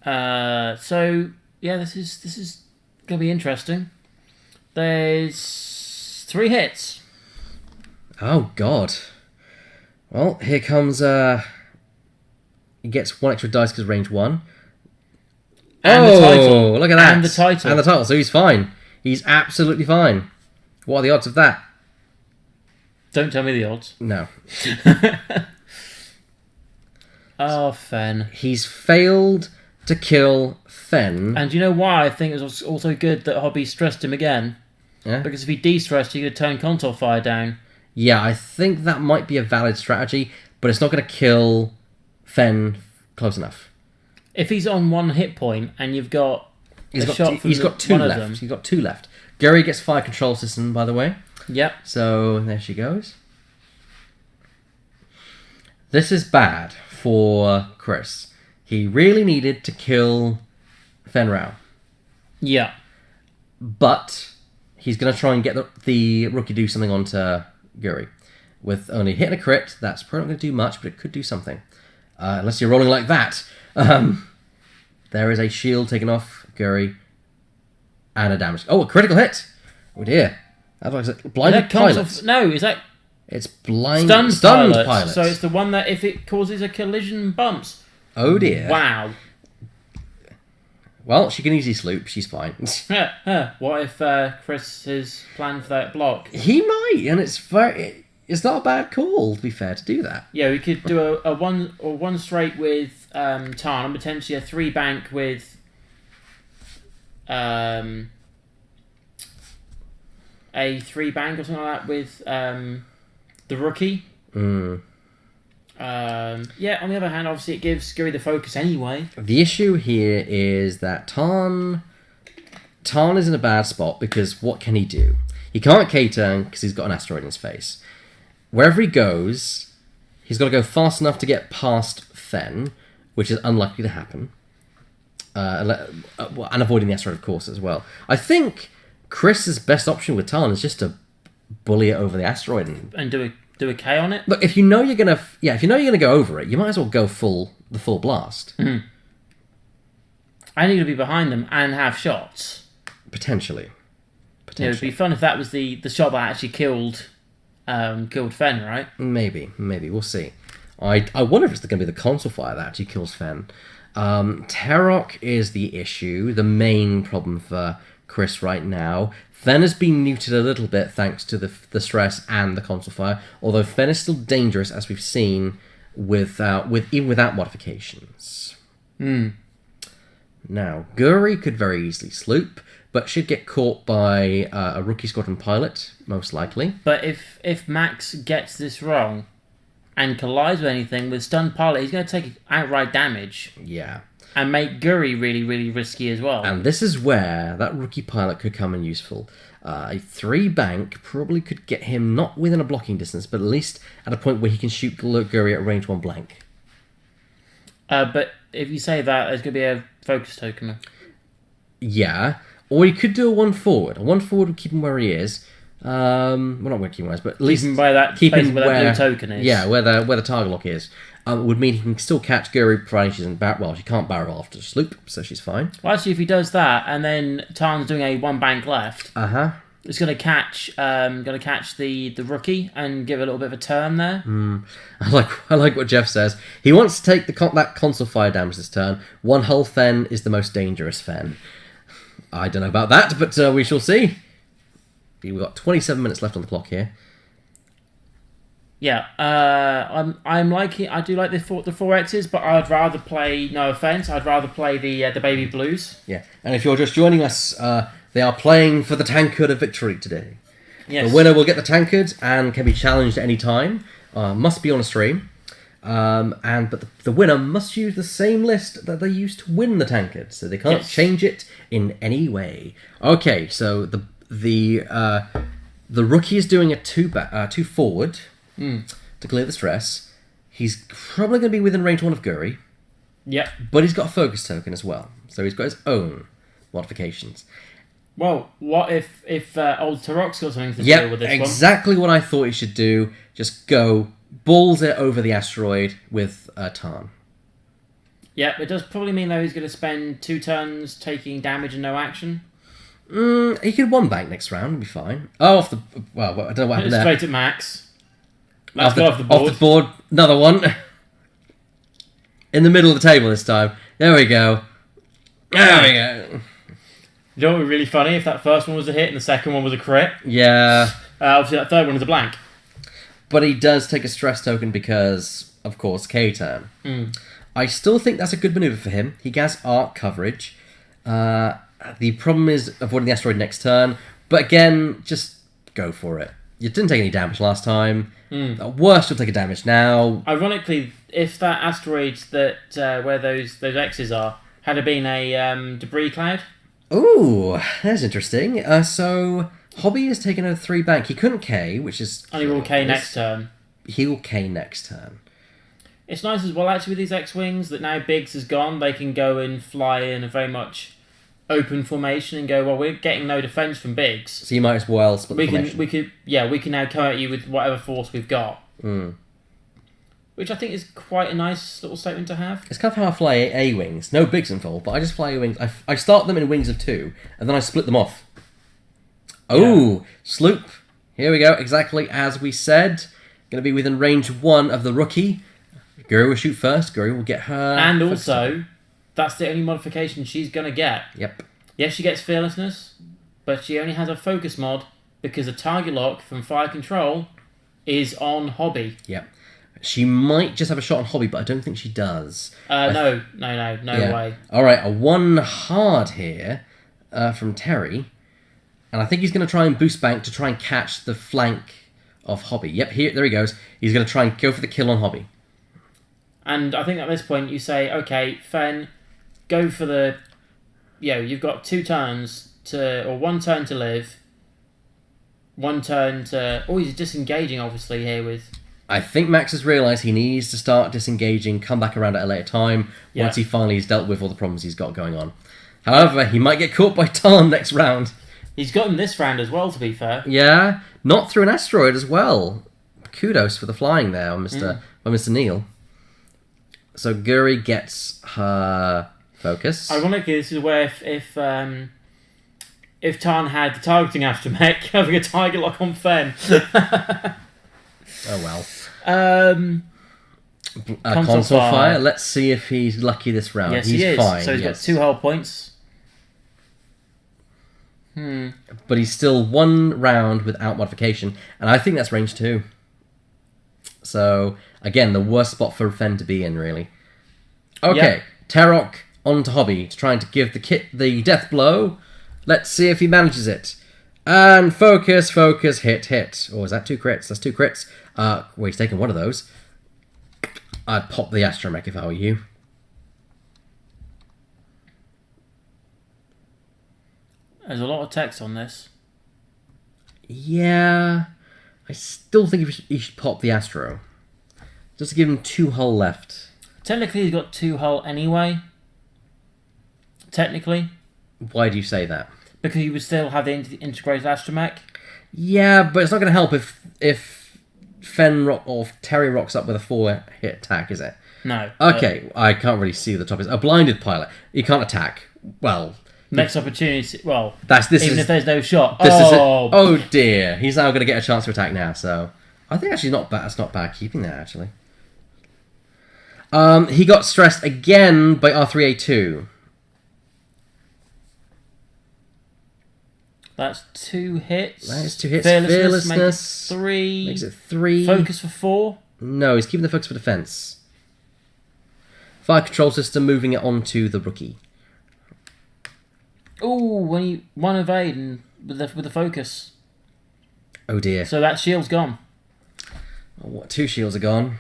So, yeah, this is going to be interesting. There's 3 hits. Oh, God. Well, here comes... He gets 1 extra dice because range 1. And the title. Look at that. And the title. And the title, so he's fine. He's absolutely fine. What are the odds of that? Don't tell me the odds. No. Oh, Fen. He's failed to kill Fen. And you know why I think it was also good that Hobby stressed him again? Yeah? Because if he de-stressed, he could turn console fire down. Yeah, I think that might be a valid strategy, but it's not going to kill Fen close enough. If he's on 1 hit point and you've got He's got 2 left. He's got 2 left. Guri gets fire control system, by the way. Yep. So there she goes. This is bad for Chris. He really needed to kill Fenrau. Yeah. But he's going to try and get the rookie to do something onto Guri. With only a hit and a crit, that's probably not going to do much, but it could do something. Unless you're rolling like that. There is a shield taken off Guri. And a damage. Oh, a critical hit! Oh dear. That looks like blinded pilot. No, is that... It's stunned pilot. So it's the one that if it causes a collision bumps. Oh dear. Wow. Well, she can easily sloop. She's fine. What if Chris has planned for that block? He might, and it's not a bad call, to be fair, to do that. Yeah, we could do a 1 straight with Tarn and potentially a 3 bank with a 3 bank or something like that with the rookie. Yeah, on the other hand, obviously it gives Guri the focus anyway. The issue here is that Tarn is in a bad spot because what can he do? He can't K-turn because he's got an asteroid in his face. Wherever he goes, he's got to go fast enough to get past Fen, which is unlikely to happen. And avoiding the asteroid, of course, as well. I think Chris's best option with Tarn is just to bully it over the asteroid and do a K on it. Look, if you know you're gonna go over it, you might as well go the full blast. Mm-hmm. I need to be behind them and have shots. Potentially. It would be fun if that was the shot that actually killed Fen, right? Maybe we'll see. I wonder if it's going to be the console fire that actually kills Fen. Terok is the issue, the main problem for Chris right now. Fen has been neutered a little bit thanks to the stress and the console fire, although Fen is still dangerous, as we've seen, even without modifications. Now, Guri could very easily sloop, but should get caught by a rookie squadron pilot, most likely. But if Max gets this wrong and collides with anything with stunned pilot, he's going to take outright damage. Yeah. And make Guri really, really risky as well. And this is where that rookie pilot could come in useful. A 3 bank probably could get him not within a blocking distance, but at least at a point where he can shoot Guri at range 1 blank. But if you say that, there's going to be a focus token. Yeah. Or he could do a 1 forward. A 1 forward would keep him where he is. Well, not where he is, but at least keep him where that blue token is. Yeah, where the target lock is. Would mean he can still catch Guri, providing she's in well, she can't barrel after the sloop, so she's fine. Well, actually, if he does that, and then Tarn's doing a 1 bank left, it's going to catch the rookie and give a little bit of a turn there. I like what Jeff says. He wants to take that console fire damage this turn. 1 hull fen is the most dangerous fen. I don't know about that, but we shall see. We've got 27 minutes left on the clock here. Yeah, I'm liking. I do like the 4Xs, but I'd rather play. No offense, I'd rather play the baby blues. Yeah, and if you're just joining us, they are playing for the Tankard of victory today. Yes. The winner will get the Tankard and can be challenged at any time. Must be on a stream, but the winner must use the same list that they used to win the Tankard, so they can't change it in any way. Okay, so the rookie is doing a 2 forward. To clear the stress. He's probably going to be within range 1 of Guri. Yep. But he's got a focus token as well. So he's got his own modifications. Well, what if old Tarok's got something to deal with this one? Exactly what I thought he should do. Just go balls it over the asteroid with Tarn. Yep, it does probably mean, though, he's going to spend 2 turns taking damage and no action. He could 1 bank next round and be fine. Oh, I don't know what happened there. Straight at max. Off the board, another one. In the middle of the table this time. There we go. There we go. You know what would be really funny? If that first one was a hit and the second one was a crit. Yeah. Obviously that third one is a blank. But he does take a stress token because, of course, K-turn. I still think that's a good maneuver for him. He has arc coverage. The problem is avoiding the asteroid next turn. But again, just go for it. You didn't take any damage last time. At worst, you'll take a damage now. Ironically, if that asteroid that where those X's are had been a debris cloud. Ooh, that's interesting. So Hobby has taken a 3 bank. He couldn't K, which is only will K next turn. He'll K next turn. It's nice as well actually with these X-wings that now Biggs is gone. They can go and fly in a very much open formation and go, well, we're getting no defense from Biggs, so you might as well split the formation. We can now come at you with whatever force we've got, which I think is quite a nice little statement to have. It's kind of how I fly A-wings. No Biggs involved, but I just fly A-wings. I start them in wings of 2 and then I split them off. Sloop, here we go, exactly as we said. Going to be within range 1 of the rookie. Guri will shoot first. Guri will get her, and also that's the only modification she's going to get. Yep. Yes, she gets fearlessness, but she only has a focus mod because the target lock from fire control is on Hobby. Yep. She might just have a shot on Hobby, but I don't think she does. No way. All right, a 1 hard here from Terry. And I think he's going to try and boost bank to try and catch the flank of Hobby. Yep, there he goes. He's going to try and go for the kill on Hobby. And I think at this point you say, okay, Fen, go for the... you've got 2 turns or 1 turn to live. 1 turn to... Oh, he's disengaging, obviously, here with... I think Max has realised he needs to start disengaging, come back around at a later time, once he finally has dealt with all the problems he's got going on. However, he might get caught by Tarn next round. He's gotten this round as well, to be fair. Yeah, not through an asteroid as well. Kudos for the flying there on Mr. Neal. So Guri gets her focus. Ironically, this is where if Tarn had the targeting astromech, having a target lock on Fen. Oh well. Console fire. Let's see if he's lucky this round. Yes, he's he is. fine. So he's got 2 hull points. But he's still 1 round without modification, and I think that's range 2. So again, the worst spot for Fen to be in, really. Okay, Tarok onto Hobby, trying to give the kit the death blow. Let's see if he manages it. And focus, hit. Or is that 2 crits? That's 2 crits. Well, he's taken 1 of those. I'd pop the astromech if I were you. There's a lot of text on this. Yeah, I still think you should pop the Astro. Just to give him 2 hull left. Technically, he's got 2 hull anyway. Technically. Why do you say that? Because you would still have the integrated astromech. Yeah, but it's not going to help if Fen or Terry rocks up with a 4-hit attack, is it? No. Okay, I can't really see the top. Is a blinded pilot. You can't attack. Well, next opportunity. Well, if there's no shot. Oh dear, he's now going to get a chance to attack now. So I think actually not bad. It's not bad keeping that actually. He got stressed again by R3A2. That's 2 hits. That is 2 hits. Fearlessness makes it 3. Focus for 4. No, he's keeping the focus for defense. Fire control system, moving it onto the rookie. Ooh, when you 1 evade and with the focus. Oh dear. So that shield's gone. Oh, what, 2 shields are gone.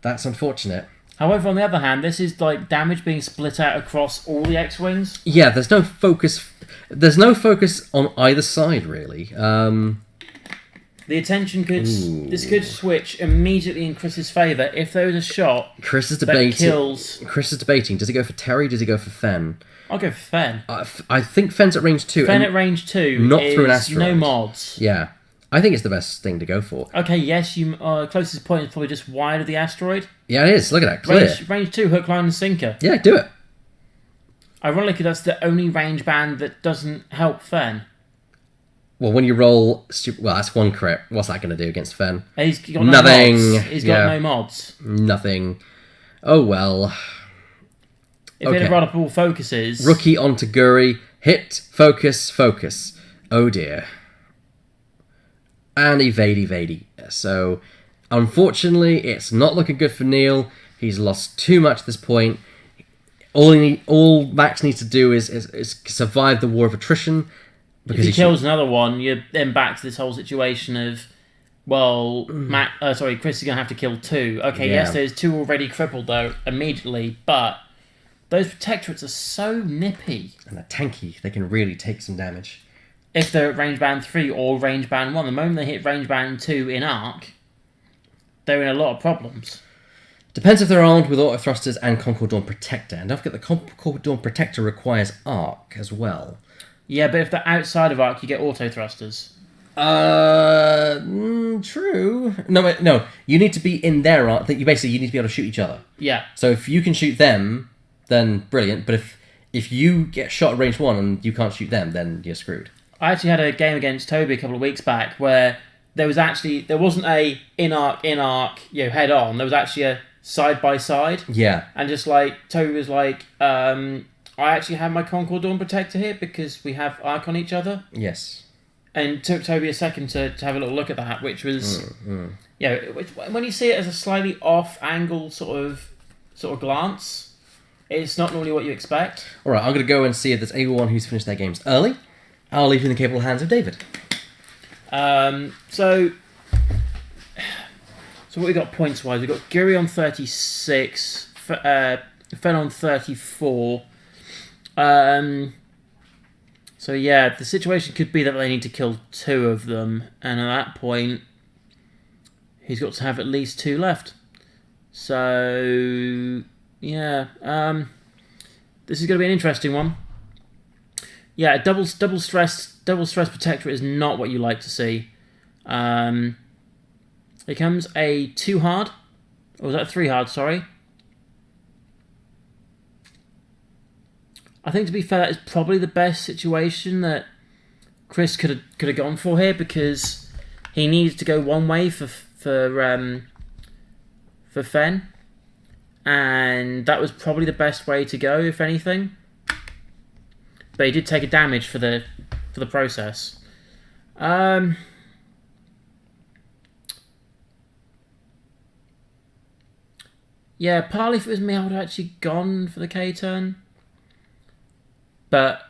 That's unfortunate. However, on the other hand, this is like damage being split out across all the X-wings. Yeah, there's no focus. There's no focus on either side, really. The attention could... This could switch immediately in Chris's favour if there was a shot Chris is debating. that kills... Chris is debating. Does he go for Terry? Does he go for Fen? I'll go for Fen. I think Fen's at range 2. Fen at range 2 not is through an asteroid. no mods. Yeah. I think it's the best thing to go for. Okay, yes, you closest point is probably just wide of the asteroid. Yeah, it is. Look at that. Clear. Range 2, hook, line and sinker. Yeah, do it. Ironically, that's the only range band that doesn't help Fen. Well, when you roll... Well, that's 1 crit. What's that going to do against Fen? He's got Nothing. No mods. He's got no mods. Nothing. Oh, well. If it had brought up all focuses... Rookie onto Guri. Hit. Focus. Focus. Oh, dear. And evade. So, unfortunately, it's not looking good for Neal. He's lost too much at this point. All Max needs to do is survive the war of attrition. Because if he kills another one, you're then back to this whole situation of, well, Chris is going to have to kill 2. Okay, yes, there's 2 already crippled, though, immediately, but those protectorates are so nippy. And they're tanky. They can really take some damage. If they're at range band 3 or range band 1, the moment they hit range band 2 in arc, they're in a lot of problems. Depends if they're armed with auto thrusters and Concord Dawn Protector. And don't forget the Concord Dawn Protector requires arc as well. Yeah, but if they're outside of arc, you get auto thrusters. True. No. You need to be in their arc. You need to be able to shoot each other. Yeah. So if you can shoot them, then brilliant. But if you get shot at range 1 and you can't shoot them, then you're screwed. I actually had a game against Toby a couple of weeks back where there wasn't a in arc, head on. There was actually a side by side. Yeah. And just like Toby was like, I actually have my Concord Dawn Protector here because we have arc on each other. Yes. And it took Toby a second to have a little look at that, which was, when you see it as a slightly off angle sort of glance, it's not normally what you expect. All right, I'm going to go and see if there's anyone who's finished their games early. I'll leave you in the capable hands of David. So what we got points wise? We got Guri on 36, Fen on 34. So yeah, the situation could be that they need to kill 2 of them, and at that point, he's got to have at least 2 left. So yeah, this is going to be an interesting one. Yeah, double stress protectorate is not what you like to see. It comes a 2 hard, or was that 3 hard? Sorry. I think, to be fair, that is probably the best situation that Chris could have gone for here, because he needs to go one way for Fen, and that was probably the best way to go, if anything. But he did take a damage for the process. Yeah, partly if it was me, I would have actually gone for the K turn. But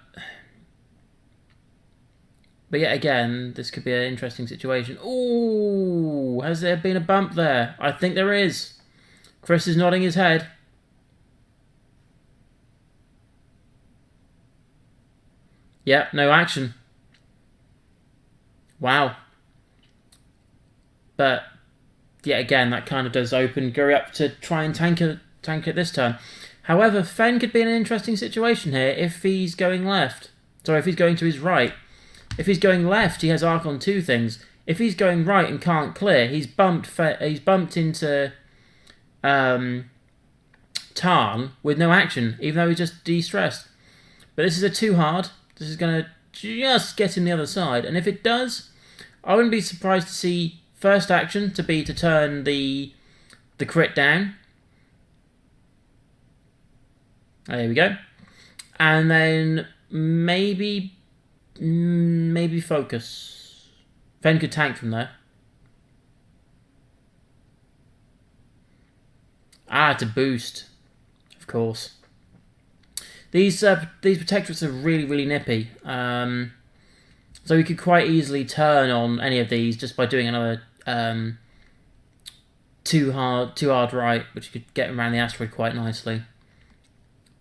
yet again, this could be an interesting situation. Ooh, has there been a bump there? I think there is. Chris is nodding his head. Yeah, no action. Wow. But, yeah, again, that kind of does open Guri up to try and tank it this turn. However, Fen could be in an interesting situation here if he's going left. Sorry, if he's going to his right. If he's going left, he has arc on two things. If he's going right and can't clear, he's bumped into Tarn with no action, even though he's just de-stressed. But this is a too hard. This is going to just get him the other side. And if it does, I wouldn't be surprised to see first action to be to turn the crit down. There we go. And then maybe focus. Fen could tank from there. To boost. Of course. These protectorates are really, really nippy. So we could quite easily turn on any of these just by doing another too hard right, which could get around the asteroid quite nicely.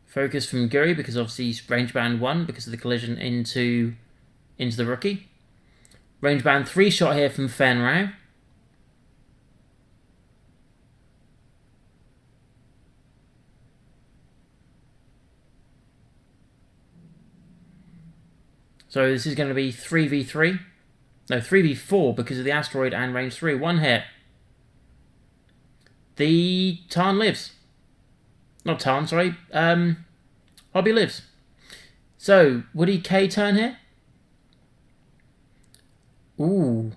Focus from Guri, because obviously he's range band 1 because of the collision into the rookie. Range band 3 shot here from Fen Rao. So this is going to be 3v3. No, 3v4 because of the asteroid and range 3. One hit. The Tarn lives. Not Tarn, sorry. Hobby lives. So, would he K-turn here? Ooh.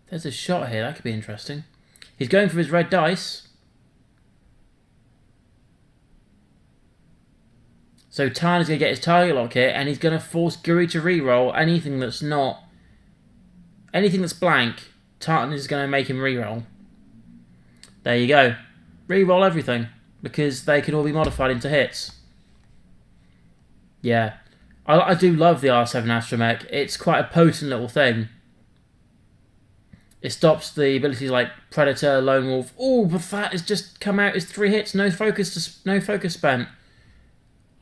There's a shot here. That could be interesting. He's going for his red dice. So Tarn is going to get his target lock here, and he's going to force Guri to reroll anything that's blank. Tarn is going to make him reroll. There you go. Reroll everything, because they can all be modified into hits. Yeah. I do love the R7 Astromech. It's quite a potent little thing. It stops the abilities like Predator, Lone Wolf. Oh, but that has just come out as 3 hits. No focus spent.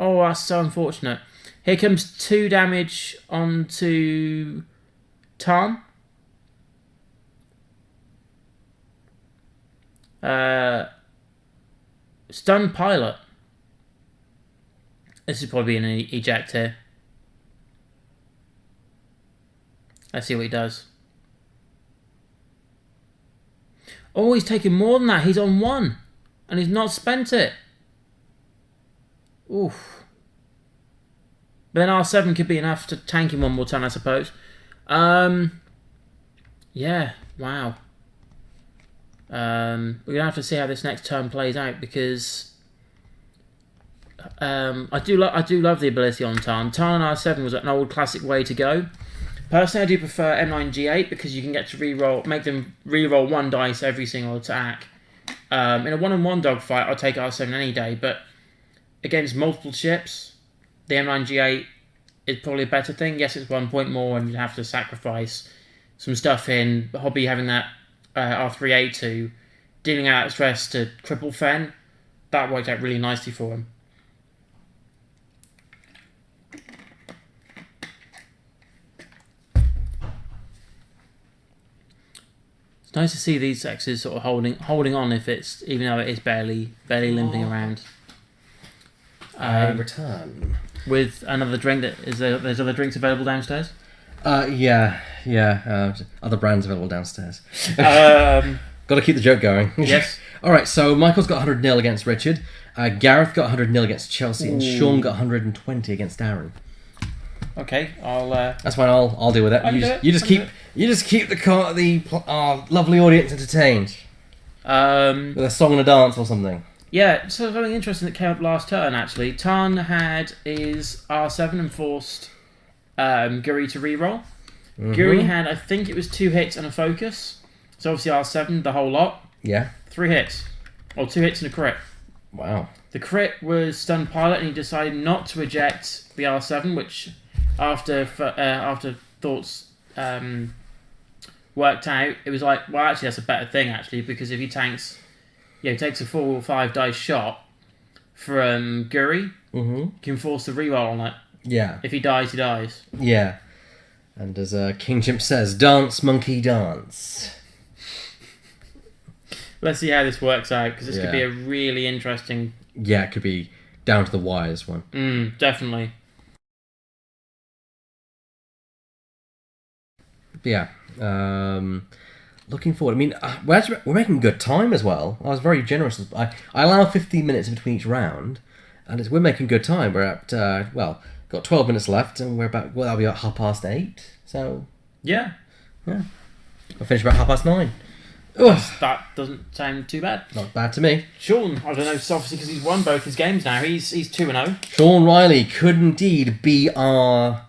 Oh, that's so unfortunate. Here comes 2 damage onto Tarn. Stun Pilot. This is probably an eject here. Let's see what he does. Oh, he's taken more than that. He's on 1. And he's not spent it. Oof. But then R7 could be enough to tank him one more turn, I suppose. Yeah, wow. We're going to have to see how this next turn plays out, because I do love the ability on Tarn. Tarn and R7 was an old classic way to go. Personally, I do prefer M9G8 because you can get to make them re-roll 1 dice every single attack. In a 1-on-1 dogfight, I'll take R7 any day, but against multiple ships, the M9G8 is probably a better thing. Yes, it's 1 point more and you have to sacrifice some stuff in. Hobby having that R3A2, dealing out stress to cripple Fen, that worked out really nicely for him. It's nice to see these X's sort of holding on, even though it is barely limping around. Return with another drink. There's other drinks available downstairs. Yeah. Other brands available downstairs. Got to keep the joke going. Yes. All right. So Michael's got 100-0 against Richard. Gareth got 100-0 against Chelsea, and Sean got 120 against Darren. Okay, That's fine. I'll deal with that. You just keep our lovely audience entertained. With a song and a dance or something. Yeah, so something interesting that came up last turn, actually. Tarn had his R7 and forced Guri to reroll. Mm-hmm. Guri had, I think it was 2 hits and a focus. So obviously R7, the whole lot. Yeah. 3 hits. Or 2 hits and a crit. Wow. The crit was Stun Pilot, and he decided not to eject the R7, which after thoughts worked out, it was like, well, actually that's a better thing, actually, because if he takes a 4 or 5 dice shot from Guri, mm-hmm. can force the reroll on it. Yeah. If he dies, he dies. Yeah. And as King Chimp says, dance, monkey, dance. Let's see how this works out, because this could Yeah. be a really interesting... Yeah, it could be down to the wire, this one. Definitely. But yeah. Looking forward. I mean, we're making good time as well. I was very generous. I allow 15 minutes between each round, and we're making good time. We're at, got 12 minutes left, and we're about, that'll be at 8:30. So, Yeah. I'll finish about 9:30. Ugh, That doesn't sound too bad. not bad to me. Sean, I don't know, it's obviously because he's won both his games now. He's 2-0. Sean Riley could indeed be our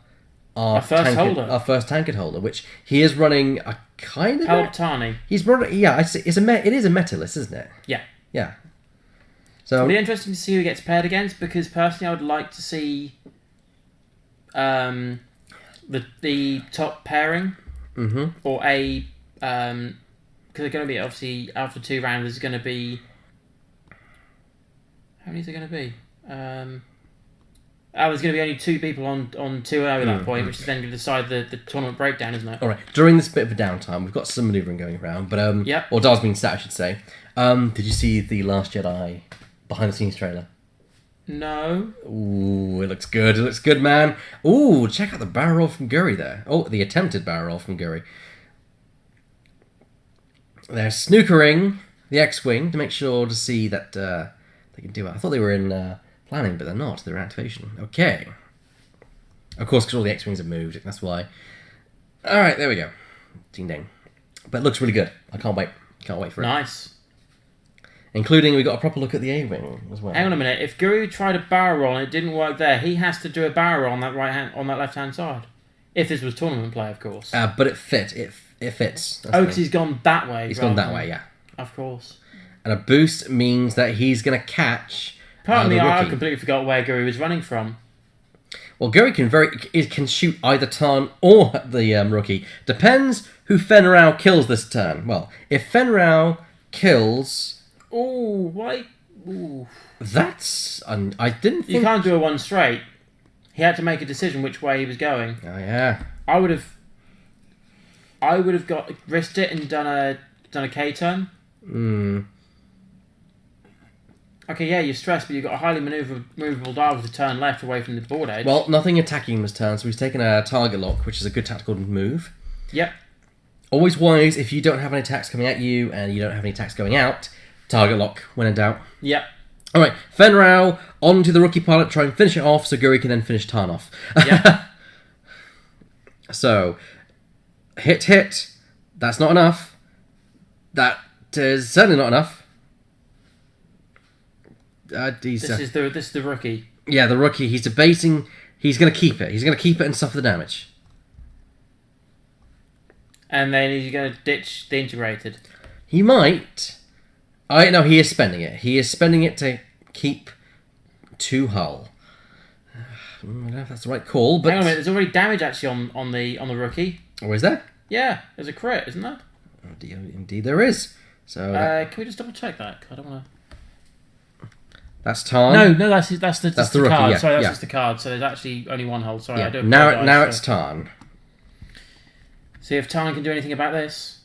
first holder. Our first tankard holder, which he is running a kind of... Helptani. He's running... Yeah, it is a meta list, isn't it? Yeah. Yeah. It'll So... be interesting to see who he gets paired against, because personally I would like to see the top pairing, or a... because they're going to be, obviously, after 2 rounds, there's going to be... How many is there going to be? There's going to be only 2 people on 2-0 at that point, which is then going to decide the tournament breakdown, isn't it? Alright, during this bit of a downtime, we've got some manoeuvring going around, but... Yep. Or Dar's being set, I should say. Did you see the Last Jedi behind-the-scenes trailer? No. Ooh, it looks good. It looks good, man. Ooh, check out the barrel roll from Guri there. Oh, the attempted barrel roll from Guri. They're snookering the X-Wing to make sure to see that they can do it. I thought they were in planning, but they're not. They're in activation. Okay. Of course, because all the X-Wings have moved. That's why. Alright, there we go. Ding dang. But it looks really good. I can't wait. Can't wait for it. Nice. Including, we got a proper look at the A-Wing as well. Hang on a minute. If Guru tried a barrel roll and it didn't work there, he has to do a barrel roll on that left-hand side. If this was tournament play, of course. But it fit. It fits. That's Because he's gone that way. He's gone that way, yeah. Of course. And a boost means that he's going to catch Pardon me, the I rookie. completely forgot where Guru was running from. Well, Guri can shoot either Tarn or the rookie. Depends who Fenrau kills this turn. Well, if Fenrau kills... Ooh, why? Ooh. That's... I didn't think... You can't do a 1 straight. He had to make a decision which way he was going. Oh, yeah. I would have risked it and done a K turn. Okay, yeah, you're stressed, but you've got a highly maneuverable dial with a turn left away from the board edge. Well, nothing attacking him this turn, so he's taken a target lock, which is a good tactical move. Yep. Always wise, if you don't have any attacks coming at you and you don't have any attacks going out, target lock when in doubt. Yep. Alright, Fenrau onto the rookie pilot, try and finish it off so Guri can then finish Tarn off. Yep. So, hit. That's not enough. That is certainly not enough. This is the rookie. Yeah, the rookie. He's debating. He's going to keep it. He's going to keep it and suffer the damage. And then he's going to ditch the integrated. He might. No, he is spending it. He is spending it to keep 2 hull. I don't know if that's the right call, but... Hang on a minute, there's already damage actually on the rookie. Oh, is there? Yeah, there's a crit, isn't there? Indeed there is. So can we just double check that? 'Cause I don't want to... That's Tarn. No, that's the rookie, card. yeah, Sorry, that's yeah. just the card. So there's actually only 1 hold. Sorry, Yeah. I do Now apologise. it's Tarn. See if Tarn can do anything about this.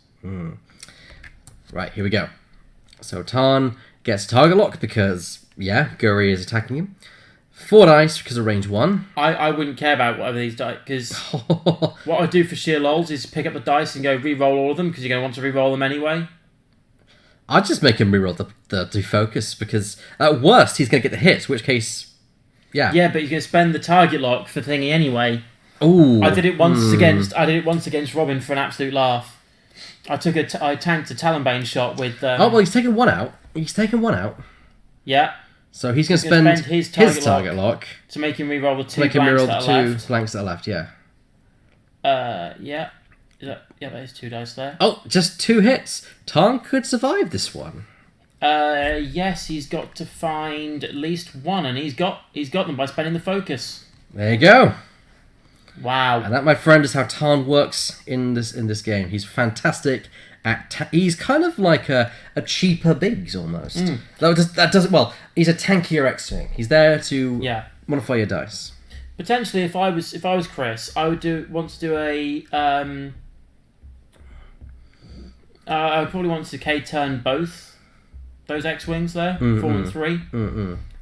Right, here we go. So Tarn gets target lock because, yeah, Guri is attacking him. 4 dice because of range 1. I wouldn't care about whatever these dice, because what I do for sheer lols is pick up the dice and go re-roll all of them, because you're going to want to re-roll them anyway. I'd just make him reroll the defocus, because at worst he's going to get the hits, which case, yeah. Yeah, but you're going to spend the target lock for thingy anyway. Ooh. I did it once against Robin for an absolute laugh. I tanked a Talonbane shot with... oh, well, he's taken 1 out. He's taken 1 out. Yeah. So he's going to spend his target lock to make him reroll the 2 to make him blanks reroll that the are 2 left. blanks that are left, yeah. Yeah. That is 2 dice there. Oh, just 2 hits. Tarn could survive this one. Yes, he's got to find at least 1, and he's got them by spending the focus. There you go. Wow. And that, my friend, is how Tarn works in this game. He's fantastic at... he's kind of like a cheaper Biggs, almost. That doesn't... Well, he's a tankier X-Wing. He's there to modify your dice. Potentially, if I was Chris, I would want to do a. I would probably want to K-turn both those X-wings there, 4 and 3,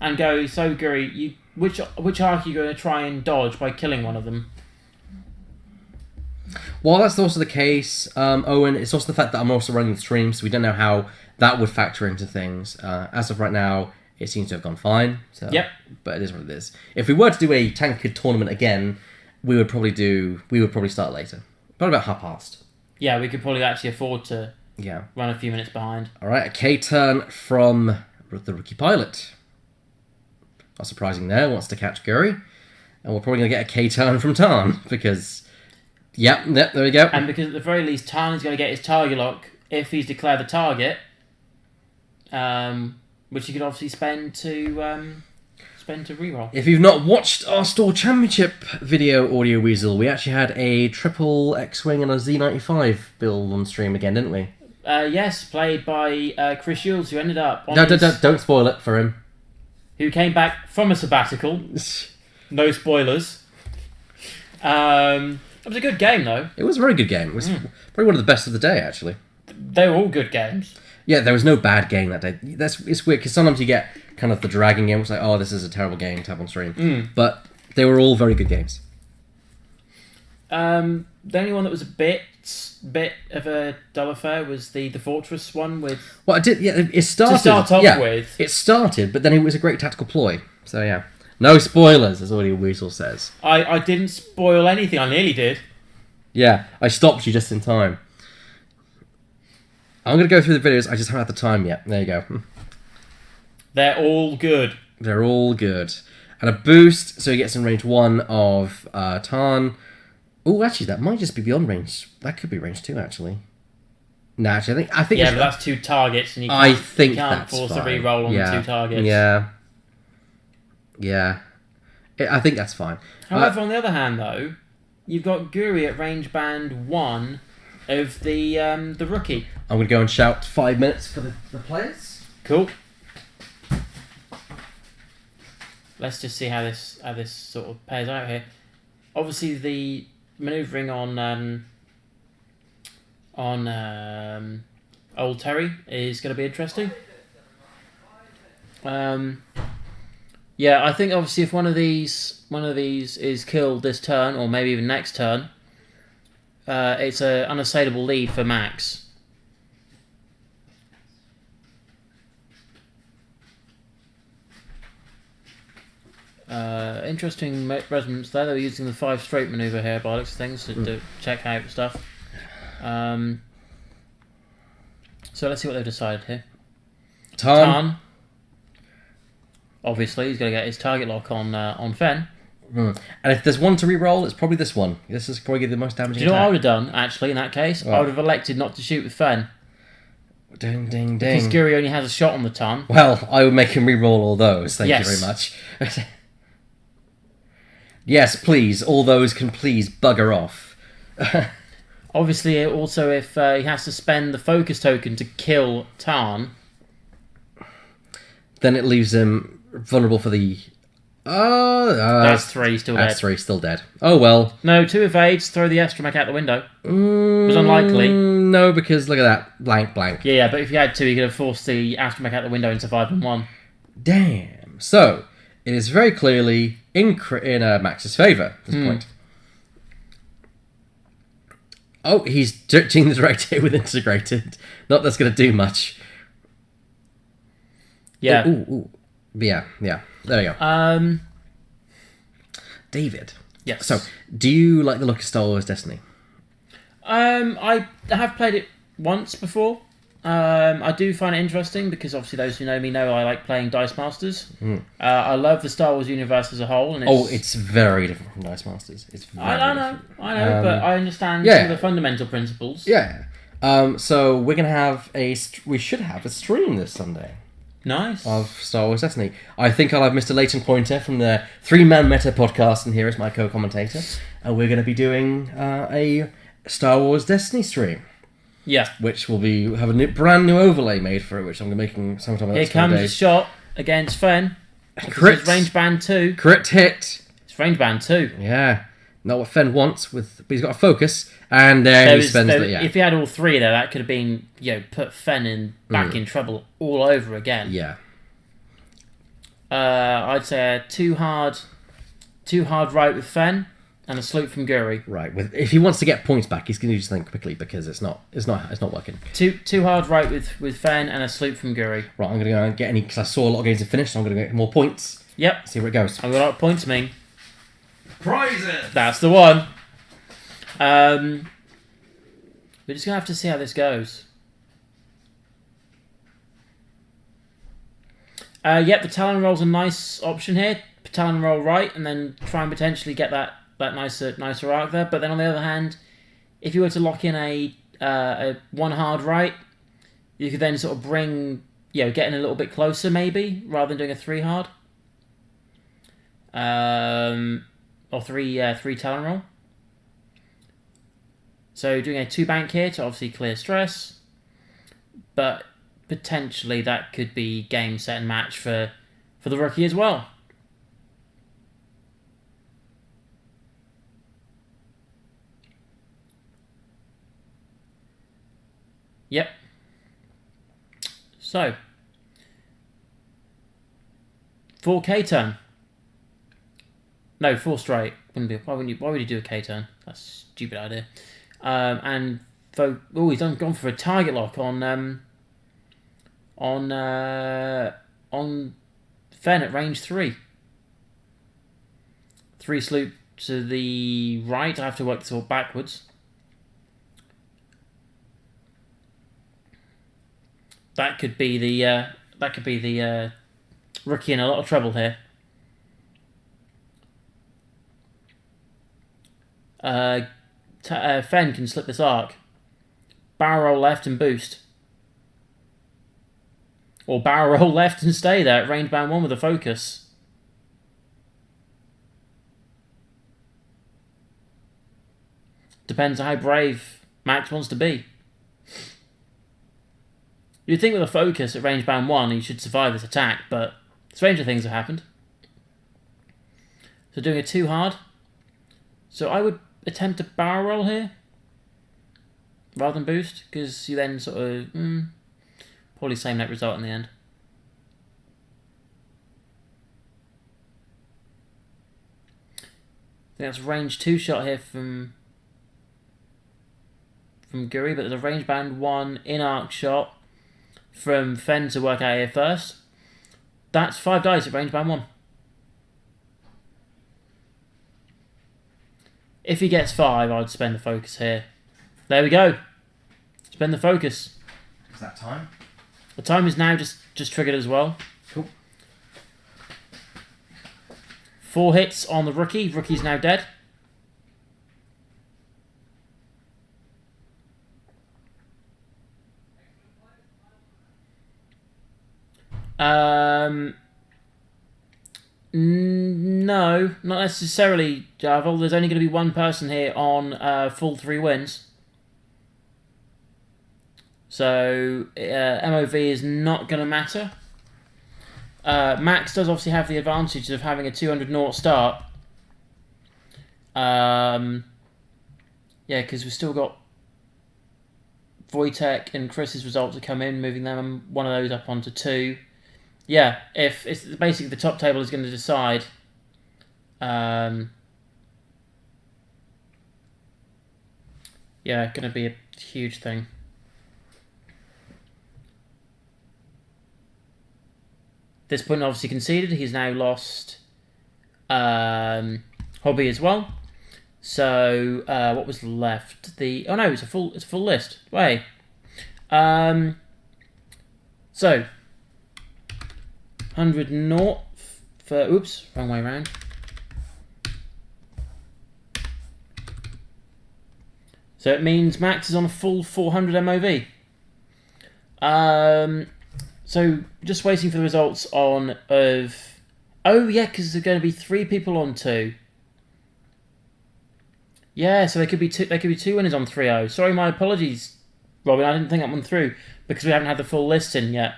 and go. So Guri, which arc are you going to try and dodge by killing one of them? Well, that's also the case, Owen. It's also the fact that I'm also running the stream, so we don't know how that would factor into things. As of right now, it seems to have gone fine. So, yep. But it is what it is. If we were to do a Tankard tournament again, we would probably start later. Probably about past. Yeah, we could probably actually afford to run a few minutes behind. All right, a K-turn from the rookie pilot. Not surprising there, wants to catch Guri. And we're probably going to get a K-turn from Tarn, because... Yep, there we go. And because at the very least, Tarn is going to get his target lock if he's declared the target, which he could obviously spend to reroll. If you've not watched our Store Championship video, Audio Weasel, we actually had a triple X-Wing and a Z95 build on stream again, didn't we? Yes, played by Chris Shields, who ended up on don't spoil it for him. Who came back from a sabbatical. No spoilers. It was a good game, though. It was a very good game. It was probably one of the best of the day, actually. They were all good games. Yeah, there was no bad game that day. It's weird, because sometimes you get kind of the dragging game. It's like, oh, this is a terrible game to have on stream. But they were all very good games. The only one that was a bit of a dull affair was the Fortress one with... Well, it did. Yeah, it started. To start off with. It started, but then it was a great tactical ploy. So, yeah. No spoilers, as Audio Weasel says. I didn't spoil anything. I nearly did. Yeah, I stopped you just in time. I'm going to go through the videos. I just haven't had the time yet. There you go. They're all good. They're all good. And a boost, so he gets in range 1 of Tarn. Oh, actually, that might just be beyond range. That could be range 2, actually. No, actually, I think. Yeah, but that's 2 targets, and you can't force a reroll on 2 targets. Yeah. I think that's fine. However, on the other hand, though, you've got Guri at range band 1 of the rookie. I'm going to go and shout 5 minutes for the players. Cool. Let's just see how this sort of pairs out here. Obviously, the manoeuvring on Old Terry is going to be interesting. Yeah, I think obviously if one of these is killed this turn, or maybe even next turn, it's an unassailable lead for Max. Interesting resonance there. They were using the 5 straight manoeuvre here by the looks of things to check out stuff. So let's see what they've decided here. Tarn. Obviously, he's going to get his target lock on Fen. And if there's one to re-roll, it's probably this one. This is probably the most damaging. Do you know what I would have done, actually, in that case? What? I would have elected not to shoot with Fen. Ding, ding, ding. Because Guri only has a shot on the Tarn. Well, I would make him re-roll all those. Thank you very much. Yes, please. All those can please bugger off. Obviously, also, if he has to spend the focus token to kill Tarn, then it leaves him vulnerable for the... that's 3 still dead. That's 3 still dead. Oh, well. No, 2 evades, throw the astromech out the window. It was unlikely. No, because look at that. Blank, blank. Yeah, but if you had 2, you could have forced the astromech out the window and survived in 1. Damn. So, it is very clearly in Max's favour at this point. Oh, he's doing the direct hit with integrated. Not that's going to do much. Yeah. Ooh. Yeah. There you go. David. Yes. So, do you like the look of Star Wars Destiny? I have played it once before. I do find it interesting because obviously those who know me know I like playing Dice Masters. I love the Star Wars universe as a whole. And it's very different from Dice Masters. I know, but I understand some of the fundamental principles. Yeah. So we're gonna have we should have a stream this Sunday. Nice. Of Star Wars Destiny. I think I'll have Mr. Leighton Pointer from the 3-Man Meta podcast and here as my co-commentator. And we're going to be doing a Star Wars Destiny stream. Yeah. Which will have a brand new overlay made for it, which I'm making sometime in the next Here comes days. the shot against Fen. Crit. Range band 2. Crit hit. It's It's range band 2. Yeah. Not what Fen wants, but he's got a focus, and he spends it, yeah. If he had all 3 there, that could have been, put Fen back in trouble all over again. Yeah. I'd say a too hard right with Fen, and a sloop from Guri. Right. If he wants to get points back, he's going to do something quickly because it's not working. Too hard right with Fen, and a sloop from Guri. Right. I'm going to go and get any because I saw a lot of games to finish, so I'm going to get more points. Yep. See where it goes. I've got a lot of points, mean. Prizes. That's the one. We're just going to have to see how this goes. Yep, the Talon Roll's a nice option here. Talon Roll right, and then try and potentially get that nicer arc there. But then on the other hand, if you were to lock in a one hard right, you could then sort of bring, getting a little bit closer maybe, rather than doing a 3 hard. Or 3 Talon Roll. So doing a 2 bank here to obviously clear stress, but potentially that could be game, set, and match for the rookie as well. Yep. So 4K turn. No, 4 straight. Why would you do a K turn? That's a stupid idea. He's gone for a target lock on Fen at range 3. 3 sloop to the right. I have to work this all backwards. That could be the rookie in a lot of trouble here. Fen can slip this arc. Barrel roll left and boost. Or barrel roll left and stay there at range band 1 with a focus. Depends how brave Max wants to be. You'd think with a focus at range band 1 he should survive this attack, but stranger things have happened. So doing a 2 hard. So I would attempt a barrel roll here rather than boost, because you then sort of probably same net result in the end. I think that's range 2 shot here from Guri, but there's a range band 1 in arc shot from Fen to work out here first. That's 5 dice at range band 1. If he gets 5, I'd spend the focus here. There we go. Spend the focus. Is that time? The time is now just triggered as well. Cool. 4 hits on the rookie. Rookie's now dead. No, not necessarily, Jarvel. There's only going to be 1 person here on full 3 wins. So, MOV is not going to matter. Max does obviously have the advantage of having a 200 naught start. Yeah, because we've still got Wojtek and Chris's results to come in, moving them one of those up onto 2. Yeah, if it's basically the top table is going to decide. Yeah, going to be a huge thing. This point obviously conceded. He's now lost Hobby as well. So what was left? Oh no, it's a full list. Wait. So 100 naught for oops, wrong way around. So it means Max is on a full 400 MOV. So just waiting for the results oh yeah, because there's going to be 3 people on 2. Yeah, so there could be 2 winners on 3-0. Sorry, my apologies, Robin. I didn't think that one through because we haven't had the full list in yet.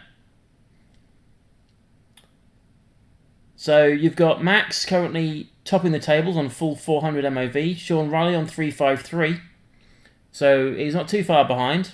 So you've got Max currently topping the tables on full 400 MOV. Sean Riley on 353. So he's not too far behind.